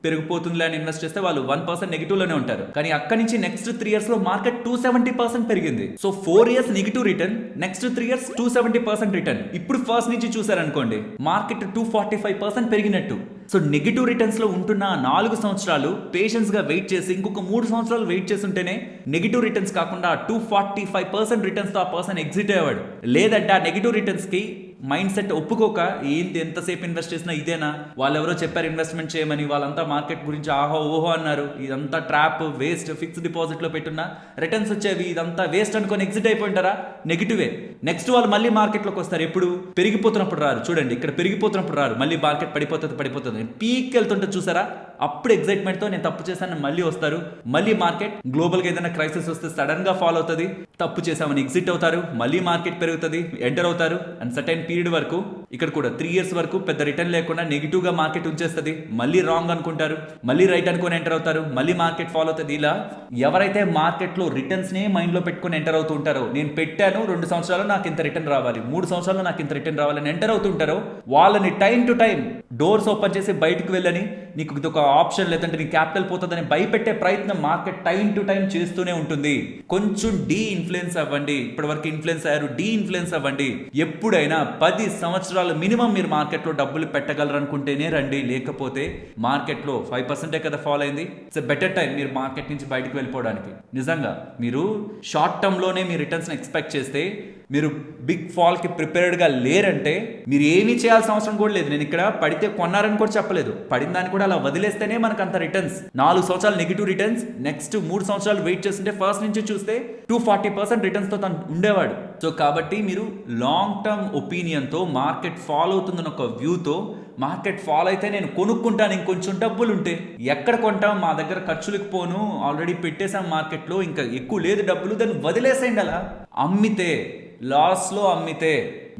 పెరిగిపోతుంది అని ఇన్వెస్ట్ చేస్తే వాళ్ళు 1% నెగిటివ్ లోనే ఉంటారు. కానీ అక్కడి నుంచి నెక్స్ట్ 3 years లో మార్కెట్ 270% పెరిగింది. So 4 years negative return, next 3 years 270% return. ఇప్పుడు ఫస్ట్ నుంచి చూసారనుకోండి మార్కెట్ 245% పెరిగినట్టు. సో నెగిటివ్ రిటర్న్స్ లో ఉంటున్న 4 సంవత్సరాలు పేషెన్స్ గా వెయిట్ చేసి ఇంకొక 3 సంవత్సరాలు వెయిట్ చేసి ఉంటేనే నెగిటివ్ రిటర్న్స్ కాకుండా 245% రిటర్న్స్ తో ఆ పర్సన్ ఎగ్జిట్ అయ్యేవాడు. లేదంటే ఆ నెగిటివ్ రిటర్న్స్ కి మైండ్ సెట్ ఒప్పుకోక ఏంటి ఎంతసేపు ఇన్వెస్ట్ చేసినా ఇదేనా, వాళ్ళు ఎవరో చెప్పారు ఇన్వెస్ట్మెంట్ చేయమని, వాళ్ళంతా మార్కెట్ గురించి ఆహో ఓహో అన్నారు, ఇదంతా ట్రాప్, వేస్ట్, ఫిక్స్డ్ డిపాజిట్ లో పెట్టున్నా రిటర్న్స్ వచ్చేవి, ఇదంతా వేస్ట్ అనుకొని ఎగ్జిట్ అయిపోయింటారా, నెగిటివే. నెక్స్ట్ వాళ్ళు మళ్ళీ మార్కెట్లోకి వస్తారు, ఎప్పుడు పెరిగిపోతున్నప్పుడు రారు. చూడండి ఇక్కడ పెరిగిపోతున్నప్పుడు రారు, మళ్ళీ మార్కెట్ పడిపోతుంది, పీక్ వెళ్తుంటే చూసారా, అప్పుడు ఎగ్జైట్మెంట్ తో నేను తప్పు చేశాను మళ్ళీ వస్తారు. మళ్ళీ మార్కెట్ గ్లోబల్ గా ఏదైనా క్రైసిస్ వస్తే సడన్ గా ఫాలో అవుతుంది, తప్పు చేశామని ఎగ్జిట్ అవుతారు, మళ్ళీ మార్కెట్ పెరుగుతుంది, ఎంటర్ అవుతారు. అండ్ సర్టైన్ పీరియడ్ వరకు ఇక్కడ కూడా 3 years వరకు పెద్ద రిటర్న్ లేకుండా నెగిటివ్ గా మార్కెట్ ఉంచేస్తుంది, మళ్ళీ రాంగ్ అనుకుంటారు, మళ్ళీ రైట్ అనుకుని ఎంటర్ అవుతారు, మళ్ళీ మార్కెట్ ఫాలో అవుతుంది. ఇలా ఎవరైతే మార్కెట్ లో రిటర్న్స్ నే మైండ్ లో పెట్టుకుని ఎంటర్ అవుతూ ఉంటారో, నేను పెట్టాను 2 సంవత్సరాలు నాకు ఇంత రిటర్న్ రావాలి, 3 సంవత్సరాలు నాకు ఇంత రిటర్న్ రావాలని ఎంటర్ అవుతుంటారో వాళ్ళని time to time doors open చేసి బయటకు వెళ్ళని, నీకు ఇది ఒక ఆప్షన్ లేదంటే నీ క్యాపిటల్ పోతుందని భయపెట్టే ప్రయత్నం మార్కెట్ టైం టు టైం చేస్తూనే ఉంటుంది. కొంచెం ఇన్ఫ్లుయెన్స్ అవ్వండి, ఇప్పటి వరకు ఇన్ఫ్లుయెన్స్ అయ్యారు, ఇన్ఫ్లుయెన్స్ అవ్వండి. ఎప్పుడైనా 10 సంవత్సరాలు మినిమం మీరు మార్కెట్లో డబ్బులు పెట్టగలరు అనుకుంటేనే రండి, లేకపోతే మార్కెట్లో 5% కదా ఫాలో అయింది, ఇట్స్ బెటర్ టైం మీరు మార్కెట్ నుంచి బయటకు వెళ్ళిపోవడానికి. నిజంగా మీరు షార్ట్ టర్మ్ లోనే మీ రిటర్న్స్ ఎక్స్పెక్ట్ చేస్తే, మీరు బిగ్ ఫాల్ కి ప్రిపేర్డ్ గా లేరంటే మీరు ఏమీ చేయాల్సిన అవసరం కూడా లేదు. నేను ఇక్కడ పడితే కొన్నారని కూడా చెప్పలేదు, పడిన దాన్ని కూడా అలా వదిలేస్తేనే మనకు అంత రిటర్న్స్. 4 సంవత్సరాలు నెగిటివ్ రిటర్న్స్, నెక్స్ట్ 3 సంవత్సరాలు వెయిట్ చేస్తుంటే ఫస్ట్ నుంచి చూస్తే 240% రిటర్న్స్ తో తను ఉండేవాడు. సో కాబట్టి మీరు లాంగ్ టర్మ్ ఒపీనియన్ తో మార్కెట్ ఫాలో అవుతుందని ఒక వ్యూతో, మార్కెట్ ఫాలో అయితే నేను కొనుక్కుంటాను ఇంకొంచెం డబ్బులు ఉంటే, ఎక్కడ కొంటాం, మా దగ్గర ఖర్చులకు పోను, ఆల్రెడీ పెట్టేసాం మార్కెట్లో, ఇంకా ఎక్కువ లేదు డబ్బులు, దాన్ని వదిలేసేయండి. అలా అమ్మితే లాస్లో అమ్మితే,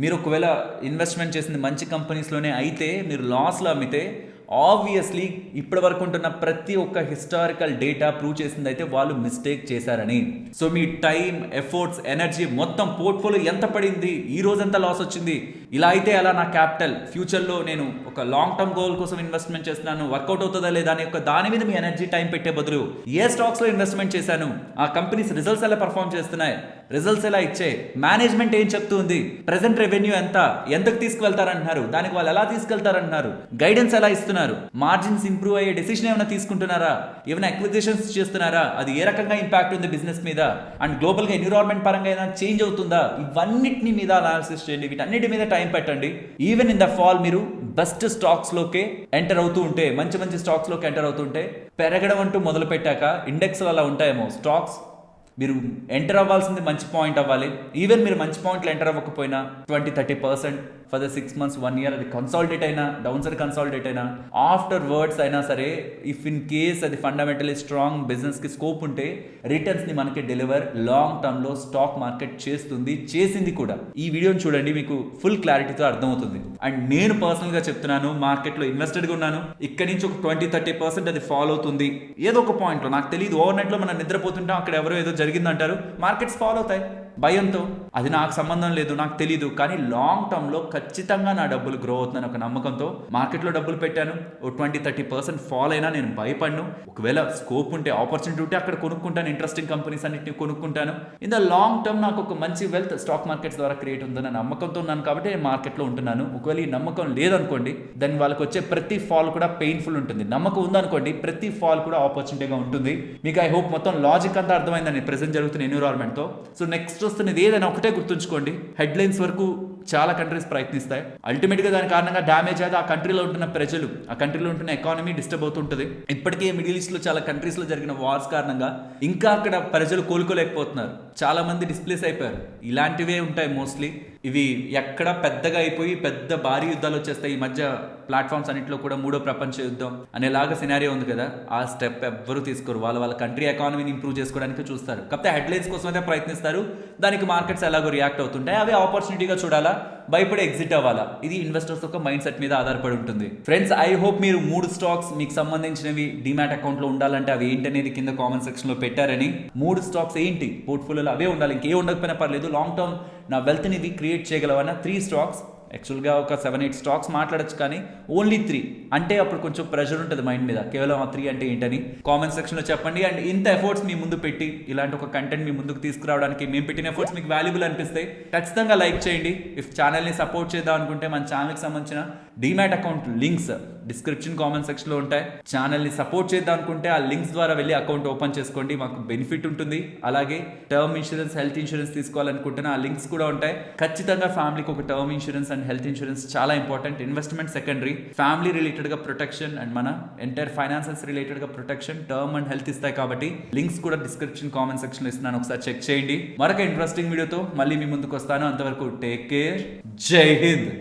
మీరు ఒకవేళ ఇన్వెస్ట్మెంట్ చేసింది మంచి కంపెనీస్లోనే అయితే మీరు లాస్లో అమ్మితే ఆబ్వియస్లీ ఇప్పటి వరకు ఉంటున్న ప్రతి ఒక్క హిస్టారికల్ డేటా ప్రూవ్ చేసింది అయితే వాళ్ళు మిస్టేక్ చేశారని. సో మీ టైం, ఎఫర్ట్స్, ఎనర్జీ మొత్తం పోర్ట్ఫోలియో ఎంత పడింది, ఈ రోజు ఎంత లాస్ వచ్చింది, ఇలా అయితే అలా నా క్యాపిటల్ ఫ్యూచర్లో నేను ఒక లాంగ్ టర్మ్ గోల్ కోసం ఇన్వెస్ట్మెంట్ చేస్తున్నాను, వర్కౌట్ అవుతుందా లేదా అని దాని మీద మీ ఎనర్జీ టైం పెట్టే బదులు ఏ స్టాక్స్లో ఇన్వెస్ట్మెంట్ చేశాను, ఆ కంపెనీస్ రిజల్ట్స్ ఎలా పర్ఫామ్ చేస్తున్నాయి, రిజల్ట్స్ ఎలా ఇచ్చాయి, మేనేజ్మెంట్ ఏం చెప్తుంది, ప్రెసెంట్ రెవెన్యూ ఎంతకు తీసుకువెళ్తారంటున్నారు, దానికి వాళ్ళు ఎలా తీసుకెళ్తారంటున్నారు, గైడెన్స్ ఎలా ఇస్తున్నారు, మార్జిన్స్ ఇంప్రూవ్ అయ్యే డెసిషన్ ఏమైనా తీసుకుంటున్నారా, ఏమైనా అక్విజిషన్స్ చేస్తున్నారా, అది ఏ రకంగా ఇంపాక్ట్ ఉంది బిజినెస్ మీద, అండ్ గ్లోబల్ గా ఎన్విరాన్మెంట్ పరంగా ఏదైనా చేంజ్ అవుతుందా, ఇవన్నిటిని మీద అనాలిసిస్ చేయండి, వీటన్నిటి మీద టైం పెట్టండి. ఈవెన్ ఇన్ ద ఫాల్ మీరు బెస్ట్ స్టాక్స్ లోకే ఎంటర్ అవుతూ ఉంటే, మంచి స్టాక్స్ లోకి ఎంటర్ అవుతుంటే, పెరగడం అంటూ మొదలు పెట్టాక ఇండెక్స్ అలా ఉంటాయేమో స్టాక్స్, మీరు ఎంటర్ అవ్వాల్సింది మంచి పాయింట్ అవ్వాలి. ఈవెన్ మీరు మంచి పాయింట్లు ఎంటర్ అవ్వకపోయినా 20-30% ఫర్ ద 6 months 1 year అది కన్సాలిడేట్ అయినా, డౌన్ సైడ్ కన్సాలిడేట్ అయినా, ఆఫ్టర్ వర్డ్స్ అయినా సరే, ఇఫ్ ఇన్ కేస్ అది ఫండమెంటలీ స్ట్రాంగ్ బిజినెస్ కి స్కోప్ ఉంటే రిటర్న్స్ ని మనకి డెలివర్ లాంగ్ టర్మ్ లో స్టాక్ మార్కెట్ చేస్తుంది, చేసింది కూడా. ఈ వీడియోని చూడండి, మీకు ఫుల్ క్లారిటీతో అర్థమవుతుంది. అండ్ నేను పర్సనల్ గా చెప్తున్నాను, మార్కెట్ లో ఇన్వెస్టెడ్ గా ఉన్నాను, ఇక్కడ నుంచి ఒక 20-30% అది ఫాలో అవుతుంది ఏదో ఒక పాయింట్ లో. నాకు తెలియదు, ఓవర్ నైట్ లో మనం నిద్రపోతుంటాం, అక్కడ ఎవరో ఏదో జరిగిందంటారు, మార్కెట్స్ ఫాలో అవుతాయి భయంతో, అది నాకు సంబంధం లేదు, నాకు తెలీదు. కానీ లాంగ్ టర్మ్ లో ఖచ్చితంగా నా డబ్బులు గ్రో అవుతుందని ఒక నమ్మకంతో మార్కెట్లో డబ్బులు పెట్టాను. ఓ 20-30% ఫాల్ అయినా నేను భయపడను. ఒకవేళ స్కోప్ ఉంటే, ఆపర్చునిటీ ఉంటే అక్కడ కొనుక్కుంటాను, ఇంట్రెస్టింగ్ కంపెనీస్ అన్నింటినీ కొనుక్కుంటాను. ఇన్ ద లాంగ్ టర్మ్ నాకు ఒక మంచి వెల్త్ స్టాక్ మార్కెట్స్ ద్వారా క్రియేట్ ఉందని నమ్మకంతో ఉన్నాను కాబట్టి నేను మార్కెట్లో ఉంటున్నాను. ఒకవేళ ఈ నమ్మకం లేదనుకోండి, దాని వాళ్ళకి వచ్చే ప్రతి ఫాల్ కూడా పెయిన్ఫుల్ ఉంటుంది. నమ్మకం ఉందనుకోండి, ప్రతి ఫాల్ కూడా ఆపర్చునిటీగా ఉంటుంది. మీకు ఐ హోప్ మొత్తం లాజిక్ అంతా అర్థమైందని ప్రెసెంట్ జరుగుతున్న ఎన్విరాన్మెంట్తో. సో నెక్స్ట్ వస్తున్నది ఏదైనా ఒకటే గుర్తుంచుకోండి, హెడ్లైన్స్ వరకు చాలా కంట్రీస్ ప్రయత్నిస్తాయి, అల్టిమేట్గా దాని కారణంగా డ్యామేజ్ అయితే ఆ కంట్రీలో ఉంటున్న ప్రజలు, ఆ కంట్రీలో ఉంటున్న ఎకానమీ డిస్టర్బ్ అవుతుంటుంది. ఇప్పటికే మిడిల్ ఈస్ట్ లో చాలా కంట్రీస్ లో జరిగిన వార్స్ కారణంగా ఇంకా అక్కడ ప్రజలు కోలుకోలేకపోతున్నారు, చాలా మంది డిస్ప్లేస్ అయిపోయారు. ఇలాంటివే ఉంటాయి మోస్ట్లీ. ఇవి ఎక్కడ పెద్దగా అయిపోయి పెద్ద భారీ యుద్ధాలు వచ్చేస్తాయి. ఈ మధ్య ప్లాట్ఫామ్స్ అన్నింటిలో కూడా మూడో ప్రపంచ యుద్ధం అనేలాగా సినారియో ఉంది కదా, ఆ స్టెప్ ఎవ్వరూ తీసుకోరు. వాళ్ళ కంట్రీ ఎకానమీని ఇంప్రూవ్ చేసుకోవడానికి చూస్తారు, కాకపోతే హెడ్లైన్స్ కోసం అయితే ప్రయత్నిస్తారు. దానికి మార్కెట్స్ ఎలాగో రియాక్ట్ అవుతుంటాయి. అవి ఆపర్చునిటీగా చూడాలా, భయపడి ఎగ్జిట్ అవ్వాలా, ఇది ఇన్వెస్టర్స్ యొక్క మైండ్ సెట్ మీద ఆధారపడి ఉంటుంది. ఫ్రెండ్స్, ఐ హోప్ మీరు 3 స్టాక్స్ మీకు సంబంధించినవి డిమాట్ అకౌంట్లో ఉండాలంటే అవి ఏంటనేది కింద కామెంట్ సెక్షన్లో పెట్టారని. 3 స్టాక్స్ ఏంటి పోర్ట్ఫోలియోలో అవే ఉండాలి, ఇంకే ఉండకపోయినా పర్లేదు. లాంగ్ టర్మ్ నా వెల్త్ని ఇవి క్రియేట్ చేయగలవన్న 3 స్టాక్స్, యాక్చువల్గా ఒక 7-8 స్టాక్స్ మాట్లాడచ్చు, కానీ ఓన్లీ 3 అంటే అప్పుడు కొంచెం ప్రెషర్ ఉంటుంది మైండ్ మీద. కేవలం ఆ 3 అంటే ఏంటని కామెంట్ సెక్షన్లో చెప్పండి. అండ్ ఇంత ఎఫర్ట్స్ మీ ముందు పెట్టి ఇలాంటి ఒక కంటెంట్ మీ ముందుకు తీసుకురావడానికి మేము పెట్టిన ఎఫర్ట్స్ మీకు వాల్యుబుల్ అనిపిస్తే ఖచ్చితంగా లైక్ చేయండి. ఇఫ్ ఛానల్ని సపోర్ట్ చేద్దాం అనుకుంటే మన ఛానల్కి సంబంధించిన demat account links description comment సెక్షన్లో ఉంటాయి. ఛానల్ని సపోర్ట్ చేద్దాం అనుకుంటే ఆ లింక్స్ ద్వారా వెళ్ళి అకౌంట్ ఓపెన్ చేసుకోండి, మాకు బెనిఫిట్ ఉంటుంది. అలాగే టర్మ్ ఇన్సూరెన్స్, హెల్త్ ఇన్సూరెన్స్ తీసుకోవాలనుకుంటున్న ఆ లింక్స్ కూడా ఉంటాయి. ఖచ్చితంగా ఫ్యామిలీకి ఒక term insurance and health insurance చాలా ఇంపార్టెంట్. ఇన్వెస్ట్మెంట్ సెకండరీ, ఫ్యామిలీ రిలేటెడ్గా ప్రొటెక్షన్ అండ్ మన ఎంటైర్ ఫైనాన్సెస్ రిలేటెడ్గా ప్రొటెక్షన్ టర్మ్ అండ్ హెల్త్ ఇస్తాయి. కాబట్టి లింక్స్ కూడా డిస్క్రిప్షన్ కామెంట్ సెక్షన్లో ఇస్తున్నాను, ఒకసారి చెక్ చేయండి. మరొక ఇంట్రెస్టింగ్ వీడియోతో మళ్ళీ మీ ముందుకు వస్తాను. అంతవరకు టేక్ కేర్, జై హింద్.